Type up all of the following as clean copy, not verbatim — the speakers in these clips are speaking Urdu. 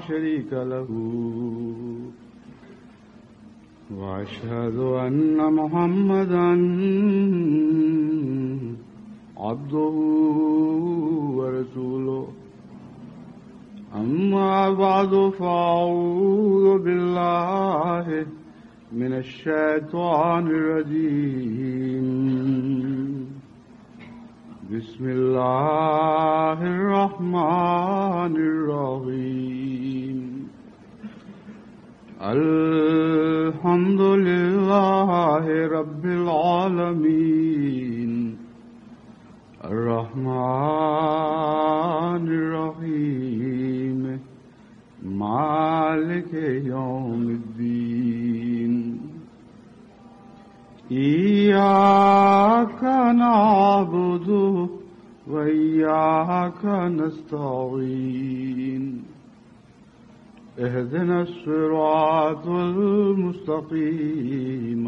شريك له وأشهد أن محمدا عبده ورسوله أما بعد فأعوذ بالله من الشيطان الرجيم بسم الله الرحمن الرحيم الحمد لله رب العالمين الرحمن الرحيم مالك يوم الدين إياك نعبد وإياك نستعين اهدنا الصراط المستقيم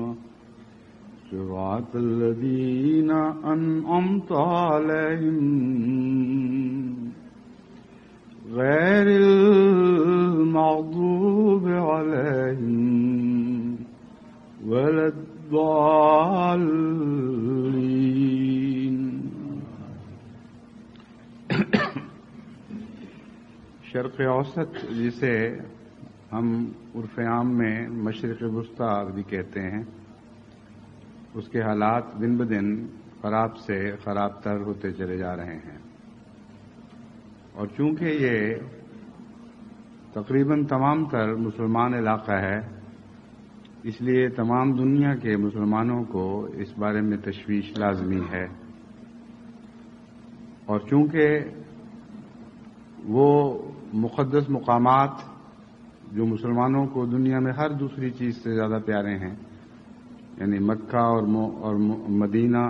صراط الذين أنعمت عليهم غير المغضوب عليهم ولا الضالين. شرق اوسط جسے ہم عرف عام میں مشرق وسطیٰ بھی کہتے ہیں، اس کے حالات دن بدن خراب سے خراب تر ہوتے چلے جا رہے ہیں، اور چونکہ یہ تقریباً تمام تر مسلمان علاقہ ہے، اس لیے تمام دنیا کے مسلمانوں کو اس بارے میں تشویش لازمی ہے، اور چونکہ وہ مقدس مقامات جو مسلمانوں کو دنیا میں ہر دوسری چیز سے زیادہ پیارے ہیں، یعنی مکہ اور مدینہ،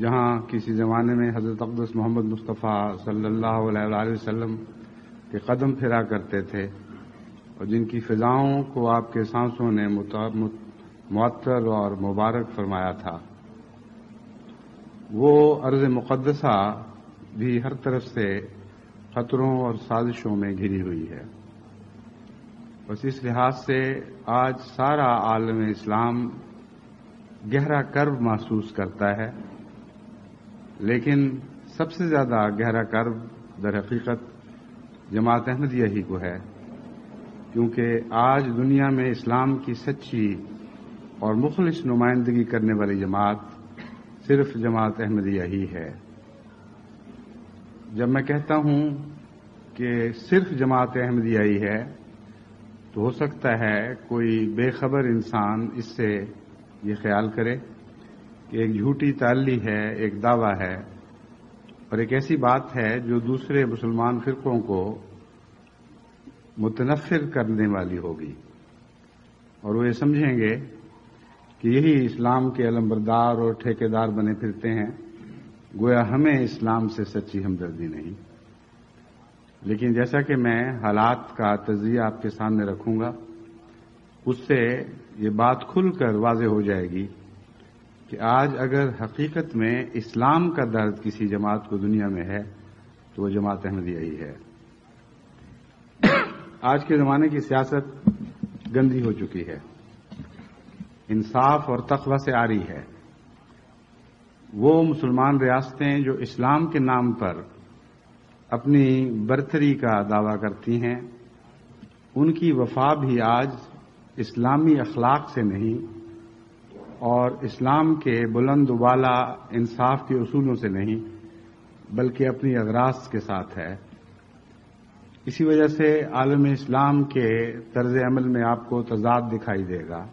جہاں کسی زمانے میں حضرت اقدس محمد مصطفیٰ صلی اللہ علیہ وسلم کے قدم پھرا کرتے تھے، اور جن کی فضاؤں کو آپ کے سانسوں نے معطر اور مبارک فرمایا تھا، وہ ارض مقدسہ بھی ہر طرف سے خطروں اور سازشوں میں گھری ہوئی ہے۔ بس اس لحاظ سے آج سارا عالم اسلام گہرا کرب محسوس کرتا ہے، لیکن سب سے زیادہ گہرا کرب در حقیقت جماعت احمدیہ ہی کو ہے، کیونکہ آج دنیا میں اسلام کی سچی اور مخلص نمائندگی کرنے والی جماعت صرف جماعت احمدیہ ہی ہے۔ جب میں کہتا ہوں کہ صرف جماعت احمدیہ ہی ہے تو ہو سکتا ہے کوئی بے خبر انسان اس سے یہ خیال کرے کہ ایک جھوٹی تعلی ہے، ایک دعویٰ ہے، اور ایک ایسی بات ہے جو دوسرے مسلمان فرقوں کو متنفر کرنے والی ہوگی، اور وہ یہ سمجھیں گے کہ یہی اسلام کے علمبردار اور ٹھیکیدار بنے پھرتے ہیں، گویا ہمیں اسلام سے سچی ہمدردی نہیں۔ لیکن جیسا کہ میں حالات کا تجزیہ آپ کے سامنے رکھوں گا، اس سے یہ بات کھل کر واضح ہو جائے گی کہ آج اگر حقیقت میں اسلام کا درد کسی جماعت کو دنیا میں ہے تو وہ جماعت احمدیہ ہی ہے۔ آج کے زمانے کی سیاست گندی ہو چکی ہے، انصاف اور تقوی سے عاری ہے۔ وہ مسلمان ریاستیں جو اسلام کے نام پر اپنی برتری کا دعویٰ کرتی ہیں، ان کی وفا بھی آج اسلامی اخلاق سے نہیں اور اسلام کے بلند و بالا انصاف کے اصولوں سے نہیں، بلکہ اپنی اغراض کے ساتھ ہے۔ اسی وجہ سے عالم اسلام کے طرز عمل میں آپ کو تضاد دکھائی دے گا،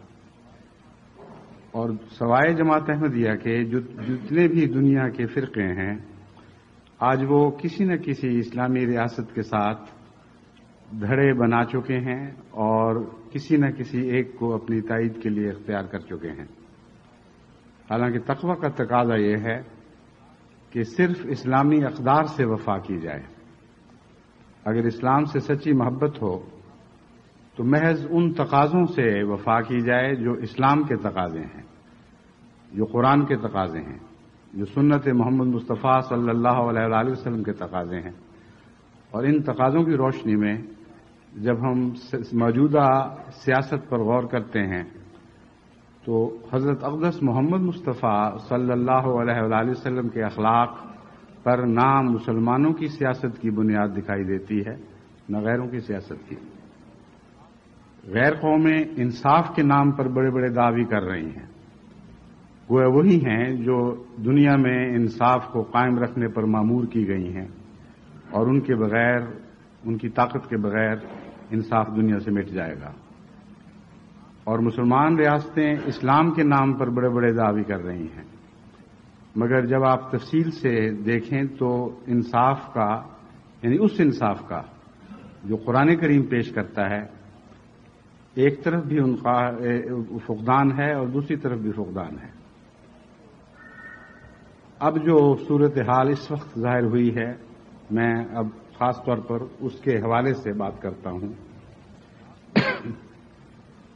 اور سوائے جماعت احمدیہ کے جتنے بھی دنیا کے فرقے ہیں، آج وہ کسی نہ کسی اسلامی ریاست کے ساتھ دھڑے بنا چکے ہیں اور کسی نہ کسی ایک کو اپنی تائید کے لیے اختیار کر چکے ہیں۔ حالانکہ تقوی کا تقاضا یہ ہے کہ صرف اسلامی اقدار سے وفا کی جائے۔ اگر اسلام سے سچی محبت ہو تو محض ان تقاضوں سے وفا کی جائے جو اسلام کے تقاضے ہیں، جو قرآن کے تقاضے ہیں، جو سنت محمد مصطفیٰ صلی اللہ علیہ وسلم کے تقاضے ہیں، اور ان تقاضوں کی روشنی میں جب ہم موجودہ سیاست پر غور کرتے ہیں تو حضرت اقدس محمد مصطفیٰ صلی اللہ علیہ وآلہ وسلم کے اخلاق پر نہ مسلمانوں کی سیاست کی بنیاد دکھائی دیتی ہے نہ غیروں کی سیاست کی۔ غیر قومیں انصاف کے نام پر بڑے بڑے دعوی کر رہی ہیں، وہ وہی ہیں جو دنیا میں انصاف کو قائم رکھنے پر مامور کی گئی ہیں، اور ان کے بغیر، ان کی طاقت کے بغیر انصاف دنیا سے مٹ جائے گا۔ اور مسلمان ریاستیں اسلام کے نام پر بڑے بڑے دعوی کر رہی ہیں، مگر جب آپ تفصیل سے دیکھیں تو انصاف کا، یعنی اس انصاف کا جو قرآن کریم پیش کرتا ہے، ایک طرف بھی ان کا فقدان ہے اور دوسری طرف بھی فقدان ہے۔ اب جو صورتحال اس وقت ظاہر ہوئی ہے، میں اب خاص طور پر اس کے حوالے سے بات کرتا ہوں۔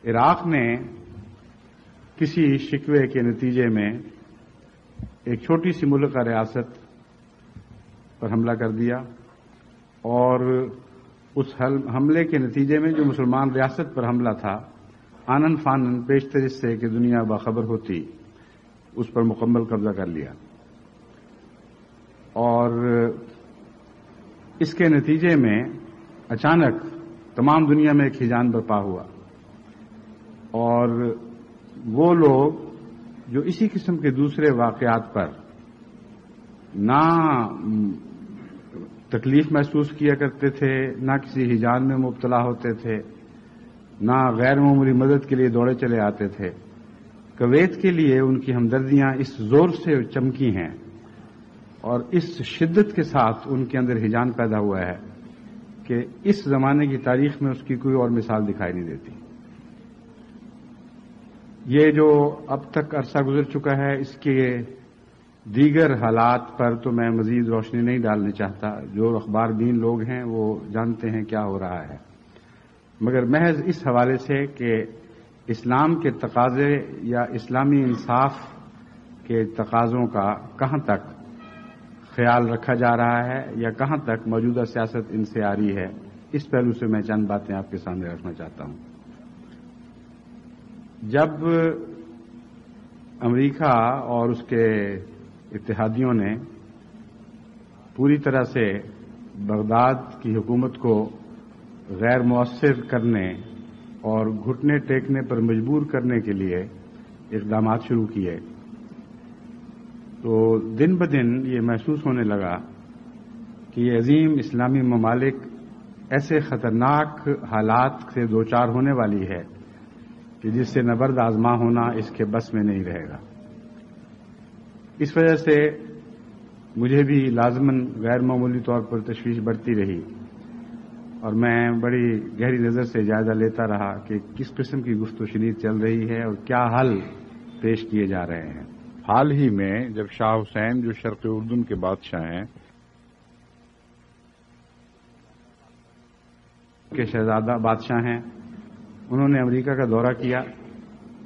عراق نے کسی شکوے کے نتیجے میں ایک چھوٹی سی ملکہ ریاست پر حملہ کر دیا، اور اس حملے کے نتیجے میں جو مسلمان ریاست پر حملہ تھا، آنن فانن پیشتر اس سے کہ دنیا باخبر ہوتی، اس پر مکمل قبضہ کر لیا، اور اس کے نتیجے میں اچانک تمام دنیا میں ایک ہیجان برپا ہوا، اور وہ لوگ جو اسی قسم کے دوسرے واقعات پر نہ تکلیف محسوس کیا کرتے تھے، نہ کسی ہیجان میں مبتلا ہوتے تھے، نہ غیر معمولی مدد کے لیے دوڑے چلے آتے تھے، کویت کے لیے ان کی ہمدردیاں اس زور سے چمکی ہیں اور اس شدت کے ساتھ ان کے اندر ہیجان پیدا ہوا ہے کہ اس زمانے کی تاریخ میں اس کی کوئی اور مثال دکھائی نہیں دیتی۔ یہ جو اب تک عرصہ گزر چکا ہے، اس کے دیگر حالات پر تو میں مزید روشنی نہیں ڈالنا چاہتا، جو اخبار بین لوگ ہیں وہ جانتے ہیں کیا ہو رہا ہے، مگر محض اس حوالے سے کہ اسلام کے تقاضے یا اسلامی انصاف کے تقاضوں کا کہاں تک خیال رکھا جا رہا ہے یا کہاں تک موجودہ سیاست ان سے آ رہی ہے، اس پہلو سے میں چند باتیں آپ کے سامنے رکھنا چاہتا ہوں۔ جب امریکہ اور اس کے اتحادیوں نے پوری طرح سے بغداد کی حکومت کو غیر مؤثر کرنے اور گھٹنے ٹیکنے پر مجبور کرنے کے لیے اقدامات شروع کیے، تو دن بدن یہ محسوس ہونے لگا کہ یہ عظیم اسلامی ممالک ایسے خطرناک حالات سے دوچار ہونے والی ہے کہ جس سے نبرد آزما ہونا اس کے بس میں نہیں رہے گا۔ اس وجہ سے مجھے بھی لازماً غیر معمولی طور پر تشویش بڑھتی رہی، اور میں بڑی گہری نظر سے جائزہ لیتا رہا کہ کس قسم کی گفت و شنید چل رہی ہے اور کیا حل پیش کیے جا رہے ہیں۔ حال ہی میں جب شاہ حسین جو شرق اردن کے بادشاہ ہیں کے شہزادہ بادشاہ ہیں، انہوں نے امریکہ کا دورہ کیا،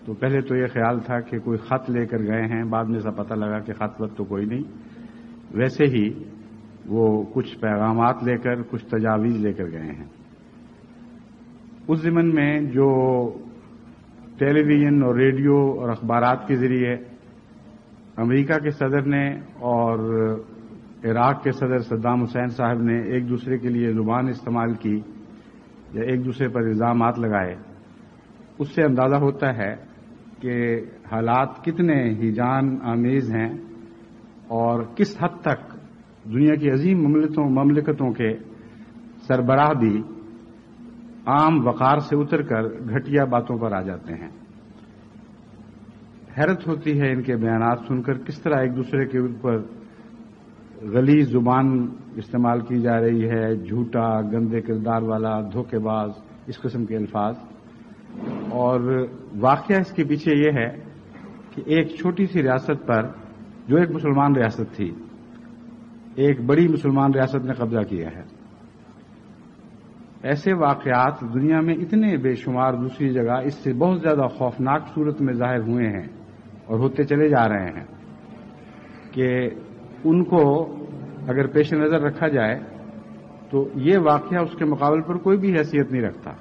تو پہلے تو یہ خیال تھا کہ کوئی خط لے کر گئے ہیں، بعد میں ایسا پتہ لگا کہ خط وقت تو کوئی نہیں، ویسے ہی وہ کچھ پیغامات لے کر، کچھ تجاویز لے کر گئے ہیں۔ اس ضمن میں جو ٹیلی ویژن اور ریڈیو اور اخبارات کے ذریعے امریکہ کے صدر نے اور عراق کے صدر صدام حسین صاحب نے ایک دوسرے کے لیے زبان استعمال کی یا ایک دوسرے پر الزامات لگائے، اس سے اندازہ ہوتا ہے کہ حالات کتنے ہیجان آمیز ہیں اور کس حد تک دنیا کی عظیم مملکتوں کے سربراہ بھی عام وقار سے اتر کر گھٹیا باتوں پر آ جاتے ہیں۔ حیرت ہوتی ہے ان کے بیانات سن کر، کس طرح ایک دوسرے کے اوپر غلیظ زبان استعمال کی جا رہی ہے، جھوٹا، گندے کردار والا، دھوکے باز، اس قسم کے الفاظ۔ اور واقعہ اس کے پیچھے یہ ہے کہ ایک چھوٹی سی ریاست پر، جو ایک مسلمان ریاست تھی، ایک بڑی مسلمان ریاست نے قبضہ کیا ہے۔ ایسے واقعات دنیا میں اتنے بے شمار دوسری جگہ اس سے بہت زیادہ خوفناک صورت میں ظاہر ہوئے ہیں اور ہوتے چلے جا رہے ہیں کہ ان کو اگر پیش نظر رکھا جائے تو یہ واقعہ اس کے مقابل پر کوئی بھی حیثیت نہیں رکھتا،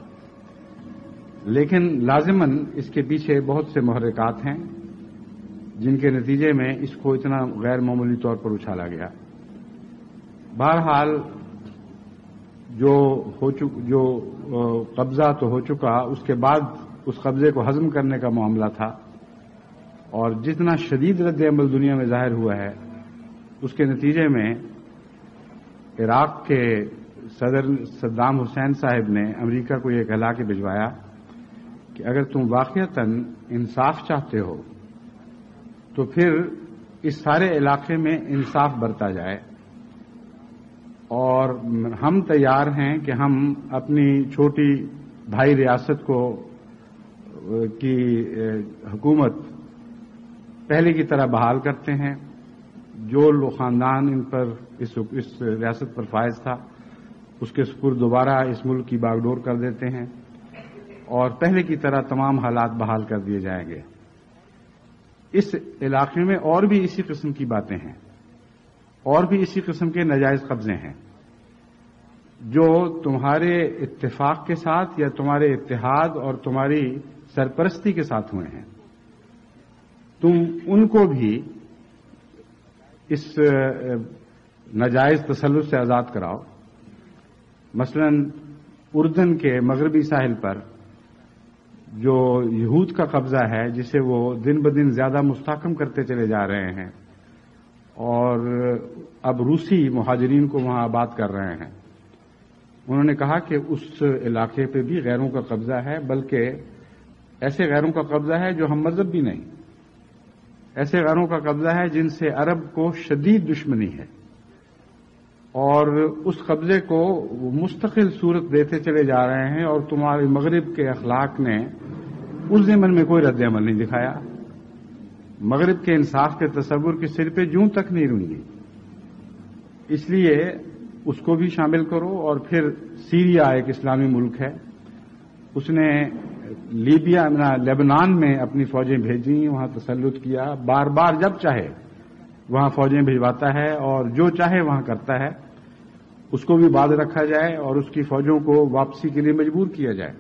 لیکن لازماً اس کے پیچھے بہت سے محرکات ہیں جن کے نتیجے میں اس کو اتنا غیر معمولی طور پر اچھالا گیا۔ بہرحال جو قبضہ تو ہو چکا، اس کے بعد اس قبضے کو ہضم کرنے کا معاملہ تھا، اور جتنا شدید رد عمل دنیا میں ظاہر ہوا ہے اس کے نتیجے میں عراق کے صدر صدام حسین صاحب نے امریکہ کو یہ کہلا کے بھجوایا کہ اگر تم واقعتاً انصاف چاہتے ہو تو پھر اس سارے علاقے میں انصاف برتا جائے، اور ہم تیار ہیں کہ ہم اپنی چھوٹی بھائی ریاست کی حکومت پہلے کی طرح بحال کرتے ہیں۔ جو لوگ خاندان ان پر اس ریاست پر فائز تھا اس کے سپرد دوبارہ اس ملک کی باغ ڈور کر دیتے ہیں، اور پہلے کی طرح تمام حالات بحال کر دیے جائیں گے۔ اس علاقے میں اور بھی اسی قسم کی باتیں ہیں، اور بھی اسی قسم کے ناجائز قبضے ہیں جو تمہارے اتفاق کے ساتھ یا تمہارے اتحاد اور تمہاری سرپرستی کے ساتھ ہوئے ہیں۔ تم ان کو بھی اس ناجائز تسلط سے آزاد کراؤ۔ مثلا اردن کے مغربی ساحل پر جو یہود کا قبضہ ہے، جسے وہ دن بدن زیادہ مستحکم کرتے چلے جا رہے ہیں، اور اب روسی مہاجرین کو وہاں آباد کر رہے ہیں، انہوں نے کہا کہ اس علاقے پہ بھی غیروں کا قبضہ ہے، بلکہ ایسے غیروں کا قبضہ ہے جو ہم مذہب بھی نہیں، ایسے غیروں کا قبضہ ہے جن سے عرب کو شدید دشمنی ہے، اور اس قبضے کو مستقل صورت دیتے چلے جا رہے ہیں، اور تمہارے مغرب کے اخلاق نے اس ضمن میں کوئی رد عمل نہیں دکھایا۔ مغرب کے انصاف کے تصور کے سر پہ جوں تک نہیں رونگی، اس لیے اس کو بھی شامل کرو۔ اور پھر سیریا ایک اسلامی ملک ہے، اس نے لیبنان میں اپنی فوجیں بھیجی، وہاں تسلط کیا، بار بار جب چاہے وہاں فوجیں بھجواتا ہے اور جو چاہے وہاں کرتا ہے، اس کو بھی باز رکھا جائے اور اس کی فوجوں کو واپسی کے لیے مجبور کیا جائے۔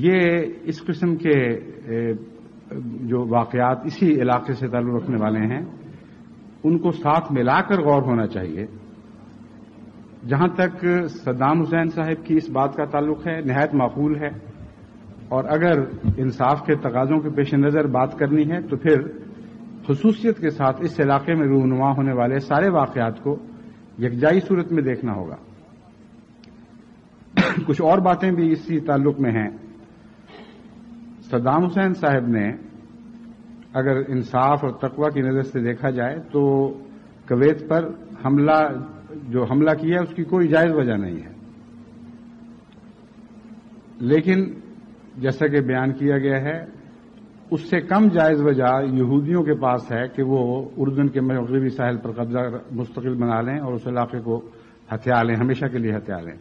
یہ اس قسم کے جو واقعات اسی علاقے سے تعلق رکھنے والے ہیں ان کو ساتھ ملا کر غور ہونا چاہیے۔ جہاں تک صدام حسین صاحب کی اس بات کا تعلق ہے، نہایت معقول ہے، اور اگر انصاف کے تقاضوں کے پیش نظر بات کرنی ہے تو پھر خصوصیت کے ساتھ اس علاقے میں رونما ہونے والے سارے واقعات کو یکجائی صورت میں دیکھنا ہوگا۔ کچھ اور باتیں بھی اسی تعلق میں ہیں۔ صدام حسین صاحب نے اگر انصاف اور تقوی کی نظر سے دیکھا جائے تو کویت پر حملہ کیا اس کی کوئی جائز وجہ نہیں ہے، لیکن جیسا کہ بیان کیا گیا ہے اس سے کم جائز وجہ یہودیوں کے پاس ہے کہ وہ اردن کے مغربی ساحل پر قبضہ مستقل بنا لیں اور اس علاقے کو ہتھیا لیں، ہمیشہ کے لیے ہتھیا لیں۔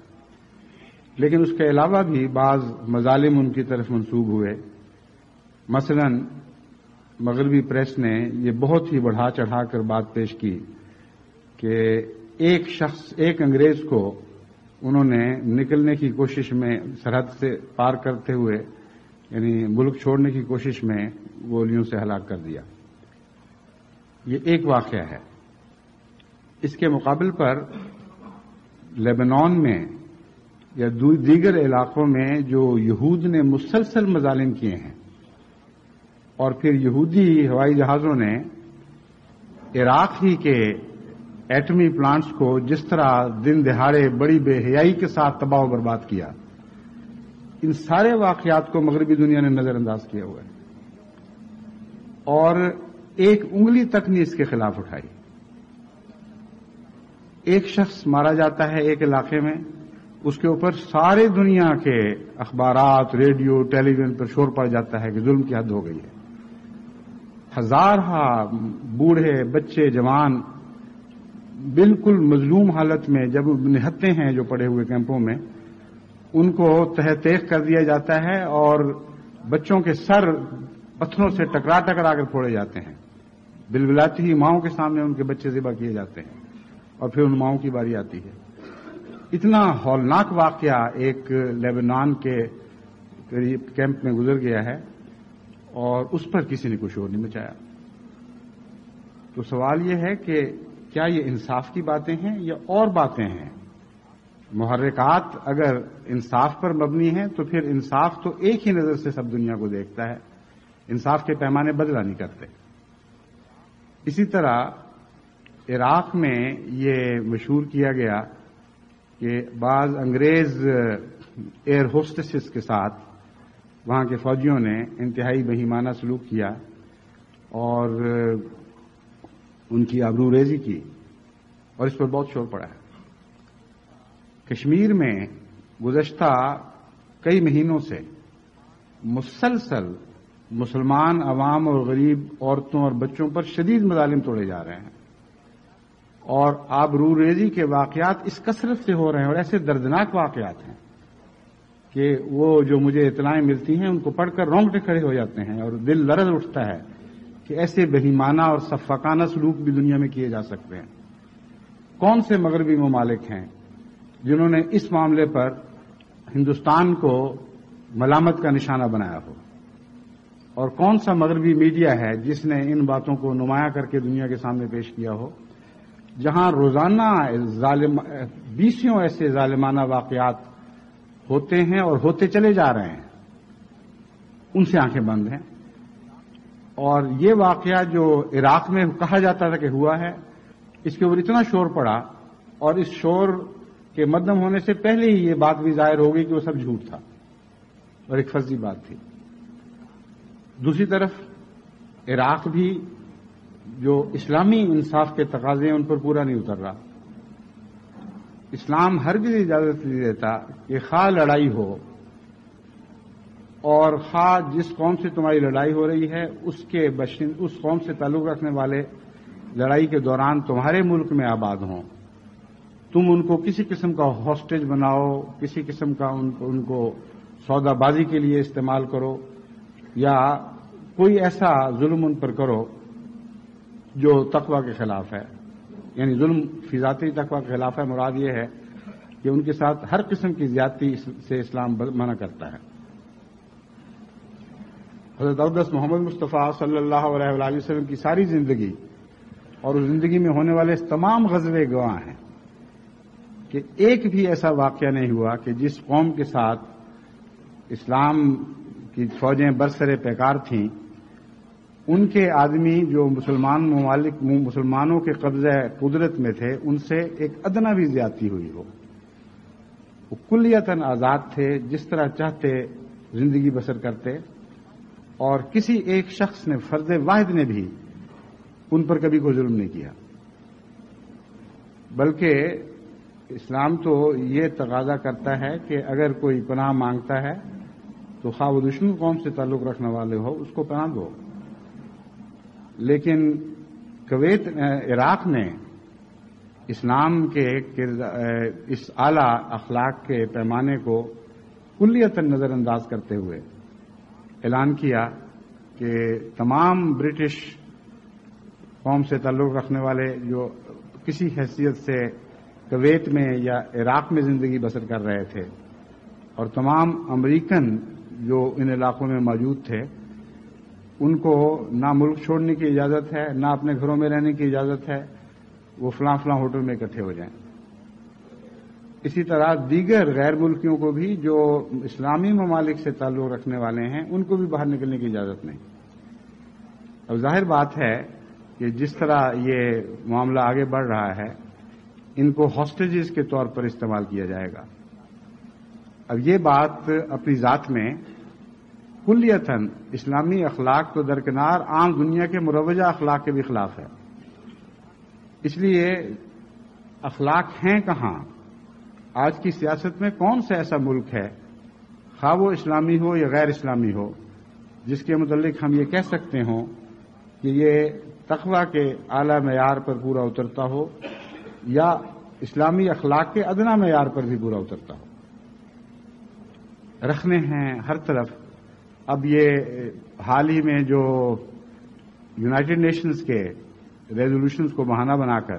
لیکن اس کے علاوہ بھی بعض مظالم ان کی طرف منسوب ہوئے۔ مثلا مغربی پریس نے یہ بہت ہی بڑھا چڑھا کر بات پیش کی کہ ایک انگریز کو انہوں نے نکلنے کی کوشش میں سرحد سے پار کرتے ہوئے یعنی ملک چھوڑنے کی کوشش میں گولیوں سے ہلاک کر دیا۔ یہ ایک واقعہ ہے۔ اس کے مقابل پر لیبنان میں یا دیگر علاقوں میں جو یہود نے مسلسل مظالم کیے ہیں، اور پھر یہودی ہوائی جہازوں نے عراق ہی کے ایٹمی پلانٹس کو جس طرح دن دہاڑے بڑی بے حیائی کے ساتھ تباہ و برباد کیا، ان سارے واقعات کو مغربی دنیا نے نظر انداز کیا ہوا ہے، اور ایک انگلی تک نہیں اس کے خلاف اٹھائی۔ ایک شخص مارا جاتا ہے ایک علاقے میں، اس کے اوپر سارے دنیا کے اخبارات، ریڈیو، ٹیلی ویژن پر شور پڑ جاتا ہے کہ ظلم کی حد ہو گئی ہے۔ ہزارہ بوڑھے، بچے، جوان بالکل مظلوم حالت میں جب نہتے ہیں جو پڑے ہوئے کیمپوں میں، ان کو تہ تیغ کر دیا جاتا ہے اور بچوں کے سر پتھروں سے ٹکرا کر پھوڑے جاتے ہیں، بلبلاتی ہی ماؤں کے سامنے ان کے بچے ذبح کیے جاتے ہیں، اور پھر علماؤں کی باری آتی ہے. اتنا ہولناک واقعہ ایک لیبنان کے قریب کیمپ میں گزر گیا ہے اور اس پر کسی نے کوئی شور نہیں مچایا. تو سوال یہ ہے کہ کیا یہ انصاف کی باتیں ہیں یا اور باتیں ہیں؟ محرکات اگر انصاف پر مبنی ہیں تو پھر انصاف تو ایک ہی نظر سے سب دنیا کو دیکھتا ہے، انصاف کے پیمانے بدلا نہیں کرتے. اسی طرح عراق میں یہ مشہور کیا گیا کہ بعض انگریز ایئر ہوسٹسز کے ساتھ وہاں کے فوجیوں نے انتہائی بہیمانہ سلوک کیا اور ان کی آبرو ریزی کی، اور اس پر بہت شور پڑا ہے. کشمیر میں گزشتہ کئی مہینوں سے مسلسل مسلمان عوام اور غریب عورتوں اور بچوں پر شدید مظالم توڑے جا رہے ہیں، اور آبرو ریزی کے واقعات اس کثرت سے ہو رہے ہیں، اور ایسے دردناک واقعات ہیں کہ وہ جو مجھے اطلاعیں ملتی ہیں ان کو پڑھ کر رونگٹے کھڑے ہو جاتے ہیں اور دل لرز اٹھتا ہے کہ ایسے بہیمانہ اور سفاکانہ سلوک بھی دنیا میں کیے جا سکتے ہیں. کون سے مغربی ممالک ہیں جنہوں نے اس معاملے پر ہندوستان کو ملامت کا نشانہ بنایا ہو؟ اور کون سا مغربی میڈیا ہے جس نے ان باتوں کو نمایاں کر کے دنیا کے سامنے پیش کیا ہو؟ جہاں روزانہ بیسوں ایسے ظالمانہ واقعات ہوتے ہیں اور ہوتے چلے جا رہے ہیں، ان سے آنکھیں بند ہیں. اور یہ واقعہ جو عراق میں کہا جاتا تھا کہ ہوا ہے، اس کے اوپر اتنا شور پڑا، اور اس شور کے مدم ہونے سے پہلے ہی یہ بات بھی ظاہر ہو گئی کہ وہ سب جھوٹ تھا اور ایک فرضی بات تھی. دوسری طرف عراق بھی جو اسلامی انصاف کے تقاضے ہیں ان پر پورا نہیں اتر رہا. اسلام ہرگز اجازت نہیں دیتا کہ خواہ لڑائی ہو اور خواہ جس قوم سے تمہاری لڑائی ہو رہی ہے اس قوم سے تعلق رکھنے والے لڑائی کے دوران تمہارے ملک میں آباد ہوں، تم ان کو کسی قسم کا ہاسٹیج بناؤ، کسی قسم کا ان کو سودا بازی کے لیے استعمال کرو، یا کوئی ایسا ظلم ان پر کرو جو تقوی کے خلاف ہے. یعنی ظلم فی ذاتی تقوی کے خلاف ہے. مراد یہ ہے کہ ان کے ساتھ ہر قسم کی زیادتی سے اسلام منع کرتا ہے. حضرت اقدس محمد مصطفیٰ صلی اللہ علیہ وآلہ وسلم کی ساری زندگی اور اس زندگی میں ہونے والے تمام غزوے گواہ ہیں کہ ایک بھی ایسا واقعہ نہیں ہوا کہ جس قوم کے ساتھ اسلام کی فوجیں برسر پیکار تھیں، ان کے آدمی جو مسلمانوں کے قبضہ قدرت میں تھے ان سے ایک ادنا بھی زیادتی ہوئی ہو. وہ کلیتاً آزاد تھے، جس طرح چاہتے زندگی بسر کرتے، اور کسی ایک شخص نے، فرد واحد نے بھی ان پر کبھی کوئی ظلم نہیں کیا. بلکہ اسلام تو یہ تقاضا کرتا ہے کہ اگر کوئی پناہ مانگتا ہے تو خواہ وہ دشمن قوم سے تعلق رکھنے والے ہو اس کو پناہ دو. لیکن عراق نے اسلام کے اس اعلی اخلاق کے پیمانے کو کلیتاً نظر انداز کرتے ہوئے اعلان کیا کہ تمام برٹش قوم سے تعلق رکھنے والے جو کسی حیثیت سے کویت میں یا عراق میں زندگی بسر کر رہے تھے، اور تمام امریکن جو ان علاقوں میں موجود تھے، ان کو نہ ملک چھوڑنے کی اجازت ہے، نہ اپنے گھروں میں رہنے کی اجازت ہے، وہ فلاں فلاں ہوٹل میں اکٹھے ہو جائیں. اسی طرح دیگر غیر ملکیوں کو بھی جو اسلامی ممالک سے تعلق رکھنے والے ہیں ان کو بھی باہر نکلنے کی اجازت نہیں. اب ظاہر بات ہے کہ جس طرح یہ معاملہ آگے بڑھ رہا ہے ان کو ہاسٹیجز کے طور پر استعمال کیا جائے گا. اب یہ بات اپنی ذات میں کلیتاً اسلامی اخلاق تو درکنار عام دنیا کے مروجہ اخلاق کے بھی خلاف ہے. اس لیے اخلاق ہیں کہاں؟ آج کی سیاست میں کون سا ایسا ملک ہے، خواہ وہ اسلامی ہو یا غیر اسلامی ہو، جس کے متعلق ہم یہ کہہ سکتے ہوں کہ یہ تقوی کے اعلی معیار پر پورا اترتا ہو یا اسلامی اخلاق کے ادنا معیار پر بھی پورا اترتا ہو؟ رکھنے ہیں ہر طرف. اب یہ حال ہی میں جو یونائٹڈ نیشنز کے ریزولوشنز کو بہانہ بنا کر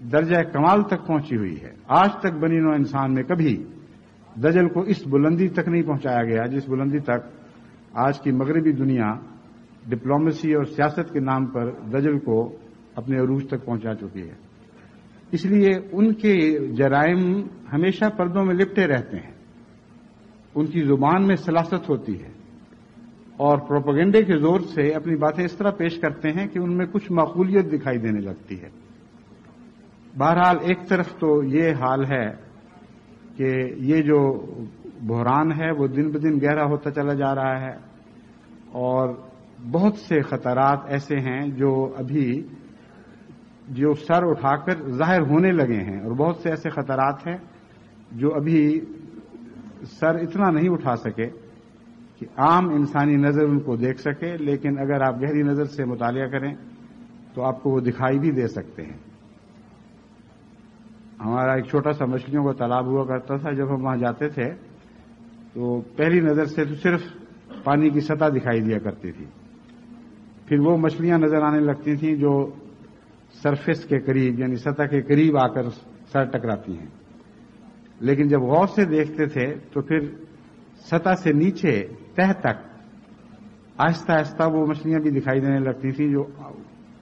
درجہ کمال تک پہنچی ہوئی ہے. آج تک بنی نوع انسان میں کبھی دجل کو اس بلندی تک نہیں پہنچایا گیا جس بلندی تک آج کی مغربی دنیا ڈپلومیسی اور سیاست کے نام پر دجل کو اپنے عروج تک پہنچا چکی ہے. اس لیے ان کے جرائم ہمیشہ پردوں میں لپٹے رہتے ہیں. ان کی زبان میں سلاست ہوتی ہے اور پروپیگنڈے کے زور سے اپنی باتیں اس طرح پیش کرتے ہیں کہ ان میں کچھ معقولیت دکھائی دینے لگتی ہے. بہرحال ایک طرف تو یہ حال ہے کہ یہ جو بحران ہے وہ دن بدن گہرا ہوتا چلا جا رہا ہے اور بہت سے خطرات ایسے ہیں جو سر اٹھا کر ظاہر ہونے لگے ہیں اور بہت سے ایسے خطرات ہیں جو ابھی سر اتنا نہیں اٹھا سکے کہ عام انسانی نظر ان کو دیکھ سکے، لیکن اگر آپ گہری نظر سے مطالعہ کریں تو آپ کو وہ دکھائی بھی دے سکتے ہیں. ہمارا ایک چھوٹا سا مچھلیوں کا تالاب ہوا کرتا تھا. جب ہم وہاں جاتے تھے تو پہلی نظر سے تو صرف پانی کی سطح دکھائی دیا کرتی تھی، پھر وہ مچھلیاں نظر آنے لگتی تھیں جو سرفیس کے قریب یعنی سطح کے قریب آ کر سر ٹکراتی ہیں. لیکن جب غور سے دیکھتے تھے تو پھر سطح سے نیچے تہ تک آہستہ آہستہ وہ مچھلیاں بھی دکھائی دینے لگتی تھیں جو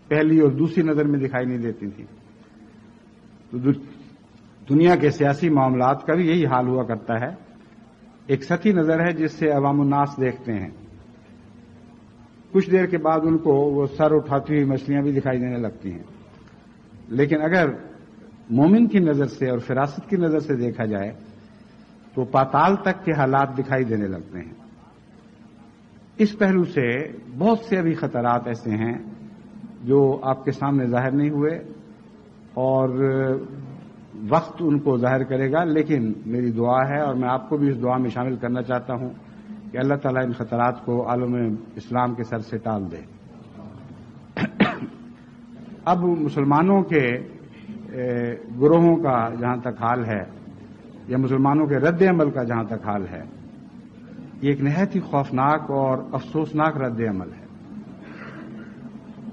پہلی اور دوسری نظر میں دکھائی نہیں دیتی تھیں. تو دنیا کے سیاسی معاملات کا بھی یہی حال ہوا کرتا ہے. ایک سطحی نظر ہے جس سے عوام الناس دیکھتے ہیں، کچھ دیر کے بعد ان کو وہ سر اٹھاتی ہوئی مچھلیاں بھی دکھائی دینے لگتی ہیں. لیکن اگر مومن کی نظر سے اور فراست کی نظر سے دیکھا جائے تو پاتال تک کے حالات دکھائی دینے لگتے ہیں. اس پہلو سے بہت سے ابھی خطرات ایسے ہیں جو آپ کے سامنے ظاہر نہیں ہوئے اور وقت ان کو ظاہر کرے گا. لیکن میری دعا ہے اور میں آپ کو بھی اس دعا میں شامل کرنا چاہتا ہوں کہ اللہ تعالیٰ ان خطرات کو عالم اسلام کے سر سے ٹال دے. اب مسلمانوں کے گروہوں کا جہاں تک حال ہے یا مسلمانوں کے رد عمل کا جہاں تک حال ہے، یہ ایک نہایت ہی خوفناک اور افسوسناک رد عمل ہے.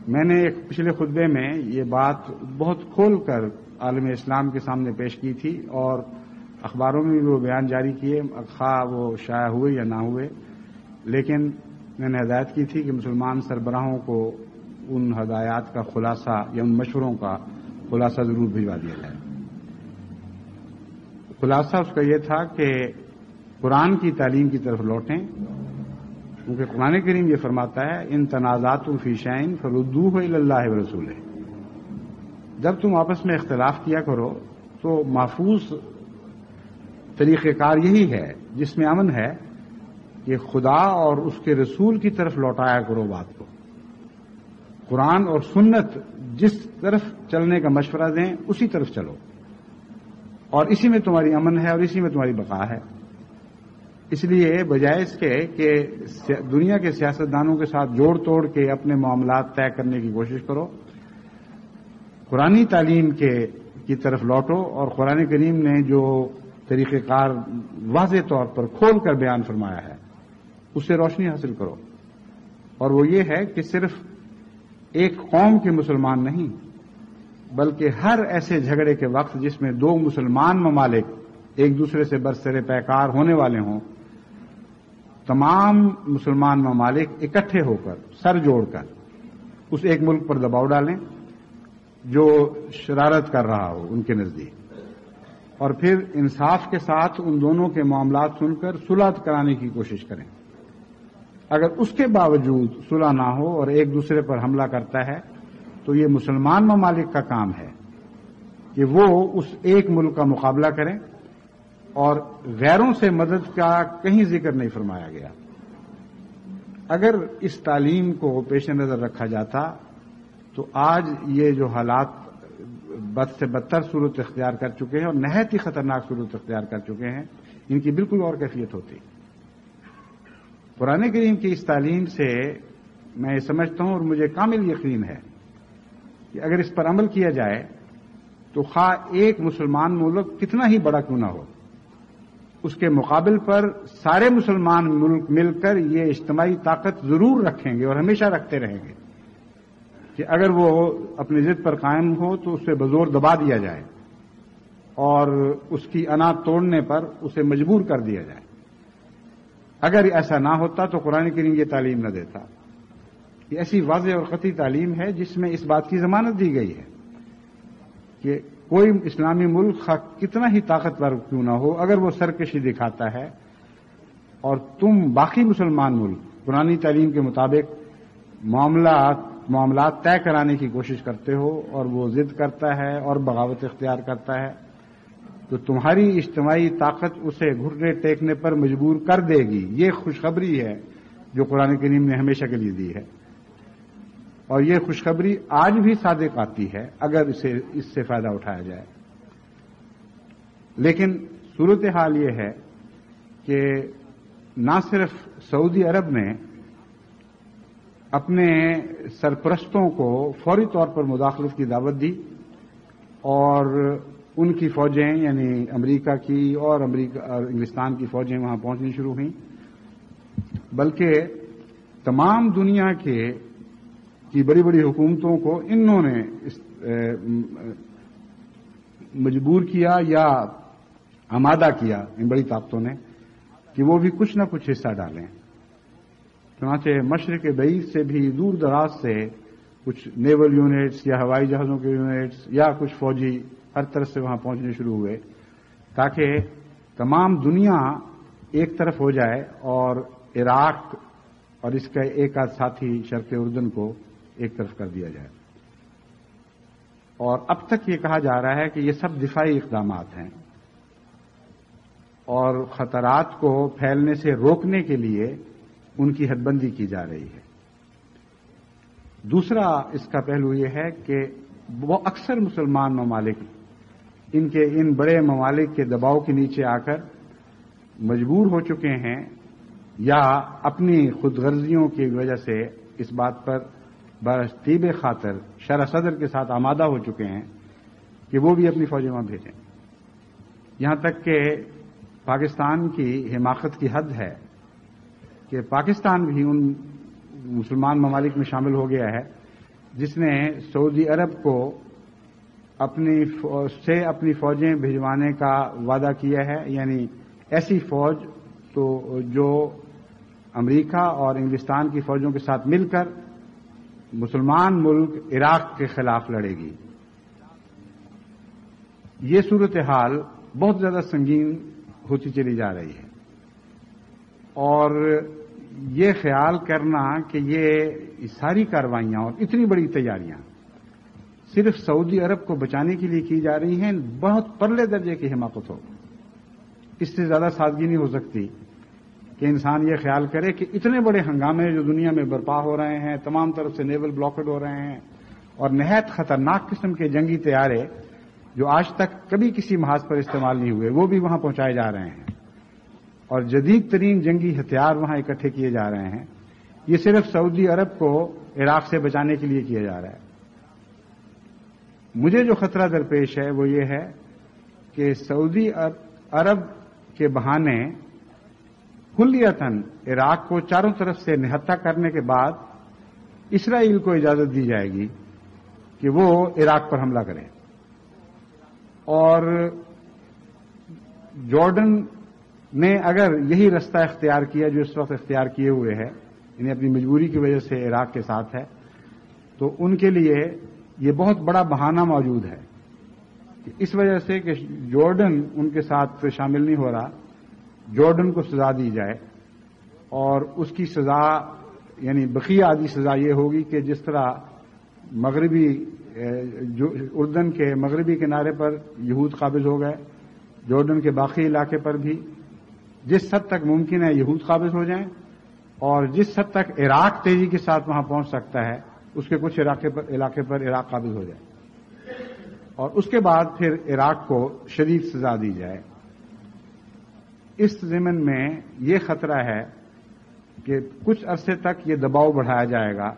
میں نے ایک پچھلے خطبے میں یہ بات بہت کھول کر عالم اسلام کے سامنے پیش کی تھی اور اخباروں میں بھی وہ بیان جاری کیے، خواہ وہ شائع ہوئے یا نہ ہوئے. لیکن میں نے ہدایت کی تھی کہ مسلمان سربراہوں کو ان ہدایات کا خلاصہ یا ان مشوروں کا خلاصہ ضرور بھجوا دیا جائے. خلاصہ اس کا یہ تھا کہ قرآن کی تعلیم کی طرف لوٹیں، کیونکہ قرآن کریم یہ فرماتا ہے ان تنازعتم فی شیء فردوہ الی اللہ ورسولہ. جب تم آپس میں اختلاف کیا کرو تو محفوظ طریقہ کار یہی ہے جس میں امن ہے کہ خدا اور اس کے رسول کی طرف لوٹایا کرو بات کو. قرآن اور سنت جس طرف چلنے کا مشورہ دیں اسی طرف چلو، اور اسی میں تمہاری امن ہے اور اسی میں تمہاری بقا ہے. اس لیے بجائے اس کے کہ دنیا کے سیاستدانوں کے ساتھ جوڑ توڑ کے اپنے معاملات طے کرنے کی کوشش کرو، قرآنی تعلیم کی طرف لوٹو اور قرآن کریم نے جو طریقہ کار واضح طور پر کھول کر بیان فرمایا ہے اس سے روشنی حاصل کرو. اور وہ یہ ہے کہ صرف ایک قوم کے مسلمان نہیں بلکہ ہر ایسے جھگڑے کے وقت جس میں دو مسلمان ممالک ایک دوسرے سے برسر پیکار ہونے والے ہوں، تمام مسلمان ممالک اکٹھے ہو کر سر جوڑ کر اس ایک ملک پر دباؤ ڈالیں جو شرارت کر رہا ہو ان کے نزدیک، اور پھر انصاف کے ساتھ ان دونوں کے معاملات سن کر صلح کرانے کی کوشش کریں. اگر اس کے باوجود صلح نہ ہو اور ایک دوسرے پر حملہ کرتا ہے تو یہ مسلمان ممالک کا کام ہے کہ وہ اس ایک ملک کا مقابلہ کریں، اور غیروں سے مدد کا کہیں ذکر نہیں فرمایا گیا. اگر اس تعلیم کو پیش نظر رکھا جاتا تو آج یہ جو حالات بد سے بدتر صورت اختیار کر چکے ہیں اور نہایت ہی خطرناک صورت اختیار کر چکے ہیں، ان کی بالکل اور کیفیت ہوتی. قرآن کریم کی اس تعلیم سے میں یہ سمجھتا ہوں اور مجھے کامل یقین ہے کہ اگر اس پر عمل کیا جائے تو خواہ ایک مسلمان ملک کتنا ہی بڑا کیوں نہ ہو، اس کے مقابل پر سارے مسلمان ملک مل کر یہ اجتماعی طاقت ضرور رکھیں گے اور ہمیشہ رکھتے رہیں گے. کہ اگر وہ اپنی ضد پر قائم ہو تو اسے بزور دبا دیا جائے اور اس کی انا توڑنے پر اسے مجبور کر دیا جائے۔ اگر ایسا نہ ہوتا تو قرآن کریم یہ تعلیم نہ دیتا۔ یہ ایسی واضح اور قطعی تعلیم ہے جس میں اس بات کی ضمانت دی گئی ہے کہ کوئی اسلامی ملک کتنا ہی طاقتور کیوں نہ ہو، اگر وہ سرکشی دکھاتا ہے اور تم باقی مسلمان ملک قرآنی تعلیم کے مطابق معاملات طے کرانے کی کوشش کرتے ہو اور وہ ضد کرتا ہے اور بغاوت اختیار کرتا ہے، تو تمہاری اجتماعی طاقت اسے گھٹنے ٹیکنے پر مجبور کر دے گی۔ یہ خوشخبری ہے جو قرآن کریم نے ہمیشہ کے لیے دی ہے، اور یہ خوشخبری آج بھی صادق آتی ہے اگر اس سے فائدہ اٹھایا جائے۔ لیکن صورتحال یہ ہے کہ نہ صرف سعودی عرب نے اپنے سرپرستوں کو فوری طور پر مداخلت کی دعوت دی اور ان کی فوجیں یعنی امریکہ کی اور انگلستان کی فوجیں وہاں پہنچنی شروع ہوئیں، بلکہ تمام دنیا کی بڑی بڑی حکومتوں کو انہوں نے مجبور کیا یا آمادہ کیا ان بڑی طاقتوں نے کہ وہ بھی کچھ نہ کچھ حصہ ڈالیں۔ چنانچہ مشرق بعید سے بھی دور دراز سے کچھ نیول یونٹس یا ہوائی جہازوں کے یونٹس یا کچھ فوجی ہر طرف سے وہاں پہنچنے شروع ہوئے تاکہ تمام دنیا ایک طرف ہو جائے اور عراق اور اس کا ایک آدھ ساتھی شرق اردن کو ایک طرف کر دیا جائے۔ اور اب تک یہ کہا جا رہا ہے کہ یہ سب دفاعی اقدامات ہیں اور خطرات کو پھیلنے سے روکنے کے لیے ان کی حد بندی کی جا رہی ہے۔ دوسرا اس کا پہلو یہ ہے کہ وہ اکثر مسلمان ممالک ان بڑے ممالک کے دباؤ کے نیچے آ کر مجبور ہو چکے ہیں یا اپنی خود غرضیوں کی وجہ سے اس بات پر برطیب خاطر شرح صدر کے ساتھ آمادہ ہو چکے ہیں کہ وہ بھی اپنی فوجیں وہاں بھیجیں۔ یہاں تک کہ پاکستان کی حماقت کی حد ہے کہ پاکستان بھی ان مسلمان ممالک میں شامل ہو گیا ہے جس نے سعودی عرب کو اپنی فوجیں بھجوانے کا وعدہ کیا ہے، یعنی ایسی فوج تو جو امریکہ اور انگلستان کی فوجوں کے ساتھ مل کر مسلمان ملک عراق کے خلاف لڑے گی۔ یہ صورتحال بہت زیادہ سنگین ہوتی چلی جا رہی ہے اور یہ خیال کرنا کہ یہ ساری کاروائیاں اور اتنی بڑی تیاریاں صرف سعودی عرب کو بچانے کے لیے کی جا رہی ہیں بہت پرلے درجے کی حماقت ہو۔ اس سے زیادہ سادگی نہیں ہو سکتی کہ انسان یہ خیال کرے کہ اتنے بڑے ہنگامے جو دنیا میں برپا ہو رہے ہیں، تمام طرف سے نیول بلاکڈ ہو رہے ہیں اور نہایت خطرناک قسم کے جنگی طیارے جو آج تک کبھی کسی محاذ پر استعمال نہیں ہوئے وہ بھی وہاں پہنچائے جا رہے ہیں اور جدید ترین جنگی ہتھیار وہاں اکٹھے کیے جا رہے ہیں، یہ صرف سعودی عرب کو عراق سے بچانے کے لیے کیا جا رہا ہے۔ مجھے جو خطرہ درپیش ہے وہ یہ ہے کہ سعودی عرب کے بہانے کلیتاً عراق کو چاروں طرف سے نہتہ کرنے کے بعد اسرائیل کو اجازت دی جائے گی کہ وہ عراق پر حملہ کرے، اور جارڈن نے اگر یہی رستہ اختیار کیا جو اس وقت اختیار کیے ہوئے ہے، یعنی اپنی مجبوری کی وجہ سے عراق کے ساتھ ہے، تو ان کے لیے یہ بہت بڑا بہانہ موجود ہے اس وجہ سے کہ جارڈن ان کے ساتھ شامل نہیں ہو رہا، جارڈن کو سزا دی جائے اور اس کی سزا یعنی بقیہ آدھی سزا یہ ہوگی کہ جس طرح مغربی اردن کے مغربی کنارے پر یہود قابض ہو گئے، جارڈن کے باقی علاقے پر بھی جس حد تک ممکن ہے یہود قابض ہو جائیں، اور جس حد تک عراق تیزی کے ساتھ وہاں پہنچ سکتا ہے اس کے کچھ علاقے پر عراق قابض ہو جائے، اور اس کے بعد پھر عراق کو شدید سزا دی جائے۔ اس ضمن میں یہ خطرہ ہے کہ کچھ عرصے تک یہ دباؤ بڑھایا جائے گا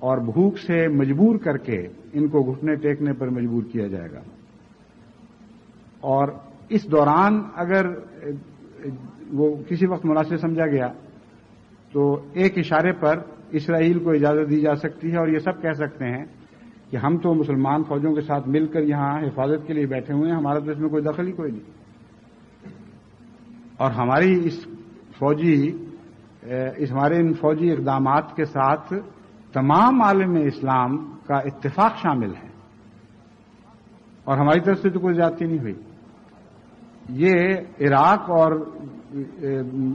اور بھوک سے مجبور کر کے ان کو گھٹنے ٹیکنے پر مجبور کیا جائے گا، اور اس دوران اگر وہ کسی وقت مناسب سمجھا گیا تو ایک اشارے پر اسرائیل کو اجازت دی جا سکتی ہے اور یہ سب کہہ سکتے ہیں کہ ہم تو مسلمان فوجوں کے ساتھ مل کر یہاں حفاظت کے لیے بیٹھے ہوئے ہیں، ہمارا تو اس میں کوئی دخل ہی کوئی نہیں، اور ہماری ہمارے ان فوجی اقدامات کے ساتھ تمام عالم اسلام کا اتفاق شامل ہے اور ہماری طرف سے تو کوئی زیادتی نہیں ہوئی۔ یہ عراق اور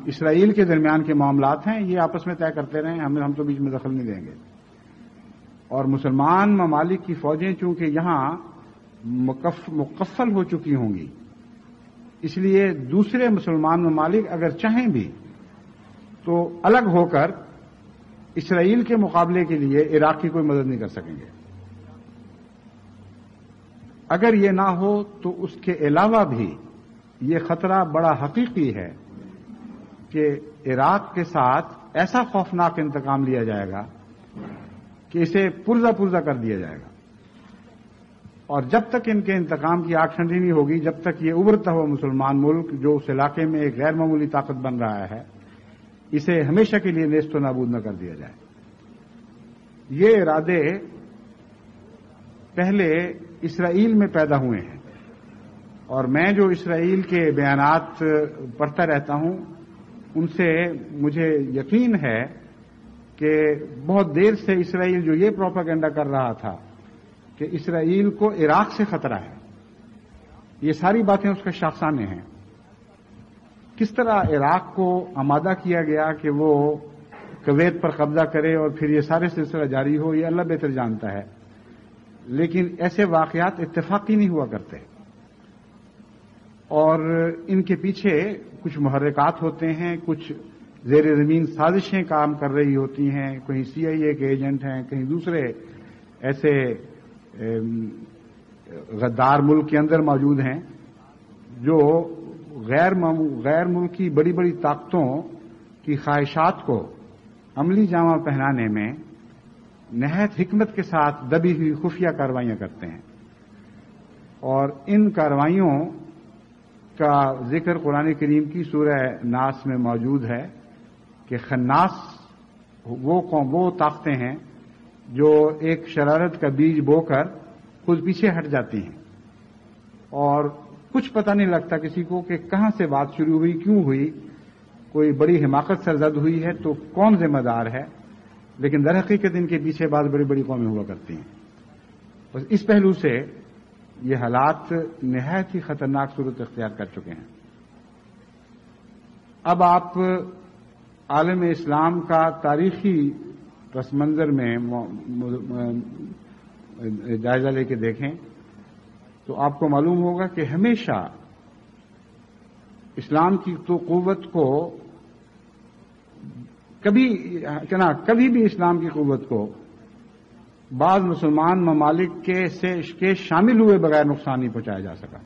اسرائیل کے درمیان کے معاملات ہیں، یہ آپس میں طے کرتے رہیں، ہم تو بیچ میں دخل نہیں دیں گے۔ اور مسلمان ممالک کی فوجیں چونکہ یہاں مکفل ہو چکی ہوں گی، اس لیے دوسرے مسلمان ممالک اگر چاہیں بھی تو الگ ہو کر اسرائیل کے مقابلے کے لیے عراق کی کوئی مدد نہیں کر سکیں گے۔ اگر یہ نہ ہو تو اس کے علاوہ بھی یہ خطرہ بڑا حقیقی ہے کہ عراق کے ساتھ ایسا خوفناک انتقام لیا جائے گا کہ اسے پرزہ کر دیا جائے گا، اور جب تک ان کے انتقام کی آگ ٹھنڈی نہیں ہوگی، جب تک یہ ابھرتا ہوا مسلمان ملک جو اس علاقے میں ایک غیر معمولی طاقت بن رہا ہے، اسے ہمیشہ کے لیے نیست و نابود نہ کر دیا جائے۔ یہ ارادے پہلے اسرائیل میں پیدا ہوئے ہیں، اور میں جو اسرائیل کے بیانات پڑھتا رہتا ہوں ان سے مجھے یقین ہے کہ بہت دیر سے اسرائیل جو یہ پروپیگنڈا کر رہا تھا کہ اسرائیل کو عراق سے خطرہ ہے، یہ ساری باتیں اس کے شاخسانے ہیں۔ کس طرح عراق کو آمادہ کیا گیا کہ وہ کویت پر قبضہ کرے اور پھر یہ سارے سلسلہ جاری ہو، یہ اللہ بہتر جانتا ہے، لیکن ایسے واقعات اتفاقی نہیں ہوا کرتے، اور ان کے پیچھے کچھ محرکات ہوتے ہیں، کچھ زیر زمین سازشیں کام کر رہی ہوتی ہیں، کہیں CIA کے ایجنٹ ہیں، کہیں دوسرے ایسے غدار ملک کے اندر موجود ہیں جو غیر ملکی بڑی بڑی طاقتوں کی خواہشات کو عملی جامہ پہنانے میں نہایت حکمت کے ساتھ دبی ہوئی خفیہ کارروائیاں کرتے ہیں، اور ان کارروائیوں کا ذکر قرآن کریم کی سورہ ناس میں موجود ہے کہ خناس وہ طاقتیں ہیں جو ایک شرارت کا بیج بو کر خود پیچھے ہٹ جاتی ہیں، اور کچھ پتہ نہیں لگتا کسی کو کہ کہاں سے بات شروع ہوئی، کیوں ہوئی، کوئی بڑی حماقت سرزد ہوئی ہے تو کون ذمہ دار ہے، لیکن در حقیقت ان کے پیچھے بعض بڑی بڑی قومیں ہوا کرتی ہیں۔ بس اس پہلو سے یہ حالات نہایت ہی خطرناک صورت اختیار کر چکے ہیں۔ اب آپ عالم اسلام کا تاریخی پس منظر میں جائزہ لے کے دیکھیں تو آپ کو معلوم ہوگا کہ ہمیشہ اسلام کی تو قوت کو کبھی بھی اسلام کی قوت کو بعض مسلمان ممالک کے شامل ہوئے بغیر نقصان نہیں پہنچایا جا سکا۔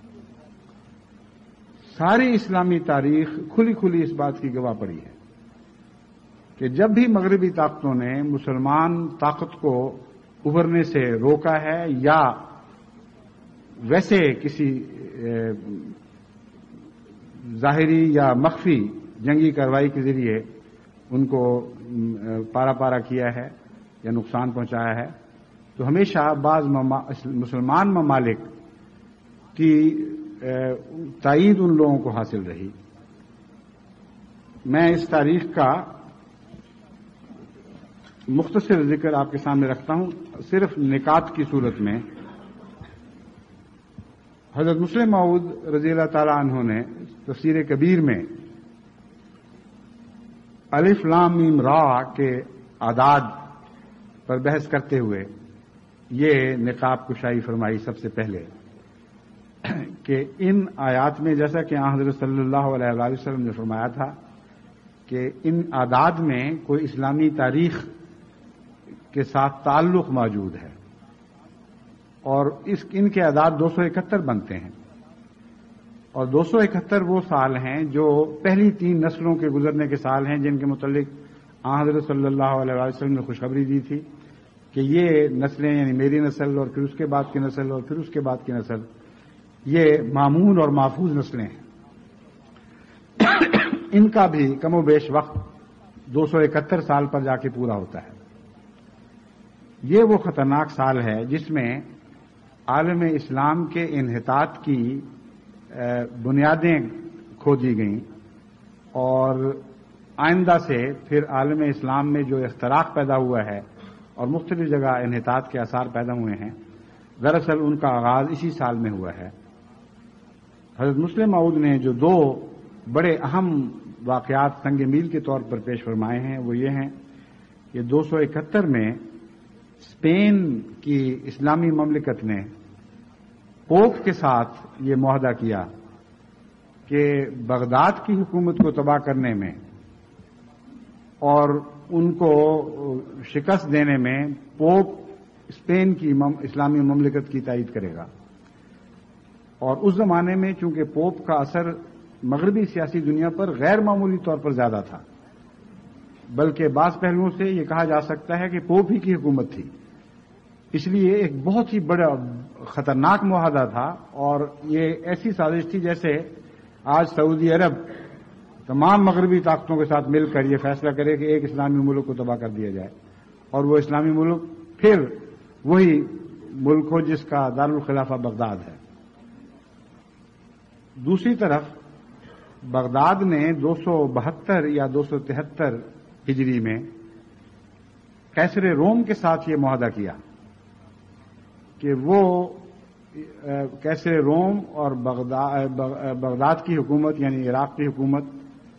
ساری اسلامی تاریخ کھلی اس بات کی گواہ پڑی ہے کہ جب بھی مغربی طاقتوں نے مسلمان طاقت کو ابھرنے سے روکا ہے یا ویسے کسی ظاہری یا مخفی جنگی کارروائی کے ذریعے ان کو پارا کیا ہے یا نقصان پہنچایا ہے، تو ہمیشہ بعض مسلمان ممالک کی تائید ان لوگوں کو حاصل رہی۔ میں اس تاریخ کا مختصر ذکر آپ کے سامنے رکھتا ہوں صرف نکات کی صورت میں۔ حضرت مسلم موعود رضی اللہ تعالی عنہ نے تفسیر کبیر میں الف لام میم را کے اعداد پر بحث کرتے ہوئے یہ نقاب کشائی فرمائی سب سے پہلے کہ ان آیات میں، جیسا کہ حضرت صلی اللہ علیہ وآلہ وسلم نے فرمایا تھا کہ ان اعداد میں کوئی اسلامی تاریخ کے ساتھ تعلق موجود ہے، اور ان کے اعداد 271 بنتے ہیں، اور 271 وہ سال ہیں جو پہلی 3 نسلوں کے گزرنے کے سال ہیں جن کے متعلق حضرت صلی اللہ علیہ وسلم نے خوشخبری دی تھی کہ یہ نسلیں، یعنی میری نسل اور پھر اس کے بعد کی نسل اور پھر اس کے بعد کی نسل، یہ مامون اور محفوظ نسلیں ہیں۔ ان کا بھی کم و بیش وقت 271 سال پر جا کے پورا ہوتا ہے۔ یہ وہ خطرناک سال ہے جس میں عالم اسلام کے انحطاط کی بنیادیں کھودی گئیں اور آئندہ سے پھر عالم اسلام میں جو اختراق پیدا ہوا ہے اور مختلف جگہ انحطاط کے آثار پیدا ہوئے ہیں، دراصل ان کا آغاز اسی سال میں ہوا ہے۔ حضرت مسلم موعود نے جو دو بڑے اہم واقعات سنگ میل کے طور پر پیش فرمائے ہیں وہ یہ ہیں کہ 271 میں اسپین کی اسلامی مملکت نے پوپ کے ساتھ یہ معاہدہ کیا کہ بغداد کی حکومت کو تباہ کرنے میں اور ان کو شکست دینے میں پوپ اسپین کی اسلامی مملکت کی تائید کرے گا۔ اور اس زمانے میں چونکہ پوپ کا اثر مغربی سیاسی دنیا پر غیر معمولی طور پر زیادہ تھا، بلکہ بعض پہلوؤں سے یہ کہا جا سکتا ہے کہ پوپ ہی کی حکومت تھی، اس لیے ایک بہت ہی بڑا خطرناک معاہدہ تھا اور یہ ایسی سازش تھی جیسے آج سعودی عرب تمام مغربی طاقتوں کے ساتھ مل کر یہ فیصلہ کرے کہ ایک اسلامی ملک کو تباہ کر دیا جائے اور وہ اسلامی ملک پھر وہی ملک ہو جس کا دارالخلافہ بغداد ہے۔ دوسری طرف بغداد نے 272 یا 273 ہجری میں قیصر روم کے ساتھ یہ معاہدہ کیا کہ وہ قیصر روم اور بغداد کی حکومت یعنی عراق کی حکومت،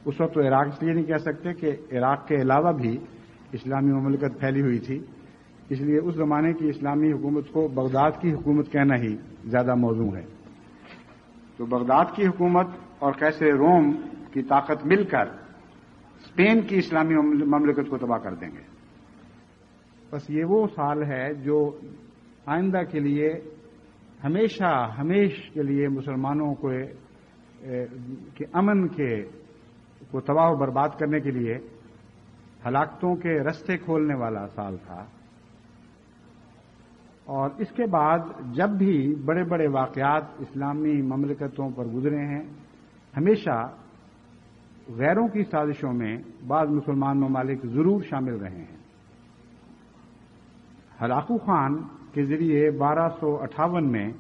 اس وقت تو عراق اس لیے نہیں کہہ سکتے کہ عراق کے علاوہ بھی اسلامی مملکت پھیلی ہوئی تھی، اس لیے اس زمانے کی اسلامی حکومت کو بغداد کی حکومت کہنا ہی زیادہ موزوں ہے۔ تو بغداد کی حکومت اور قیصر روم کی طاقت مل کر اسپین کی اسلامی مملکت کو تباہ کر دیں گے۔ بس یہ وہ سال ہے جو آئندہ کے لیے ہمیش کے لیے مسلمانوں کو کہ امن کو تباہ و برباد کرنے کے لیے ہلاکتوں کے رستے کھولنے والا سال تھا۔ اور اس کے بعد جب بھی بڑے بڑے واقعات اسلامی مملکتوں پر گزرے ہیں، ہمیشہ غیروں کی سازشوں میں بعض مسلمان ممالک ضرور شامل رہے ہیں۔ ہلاکو خان کے ذریعے 1258 میں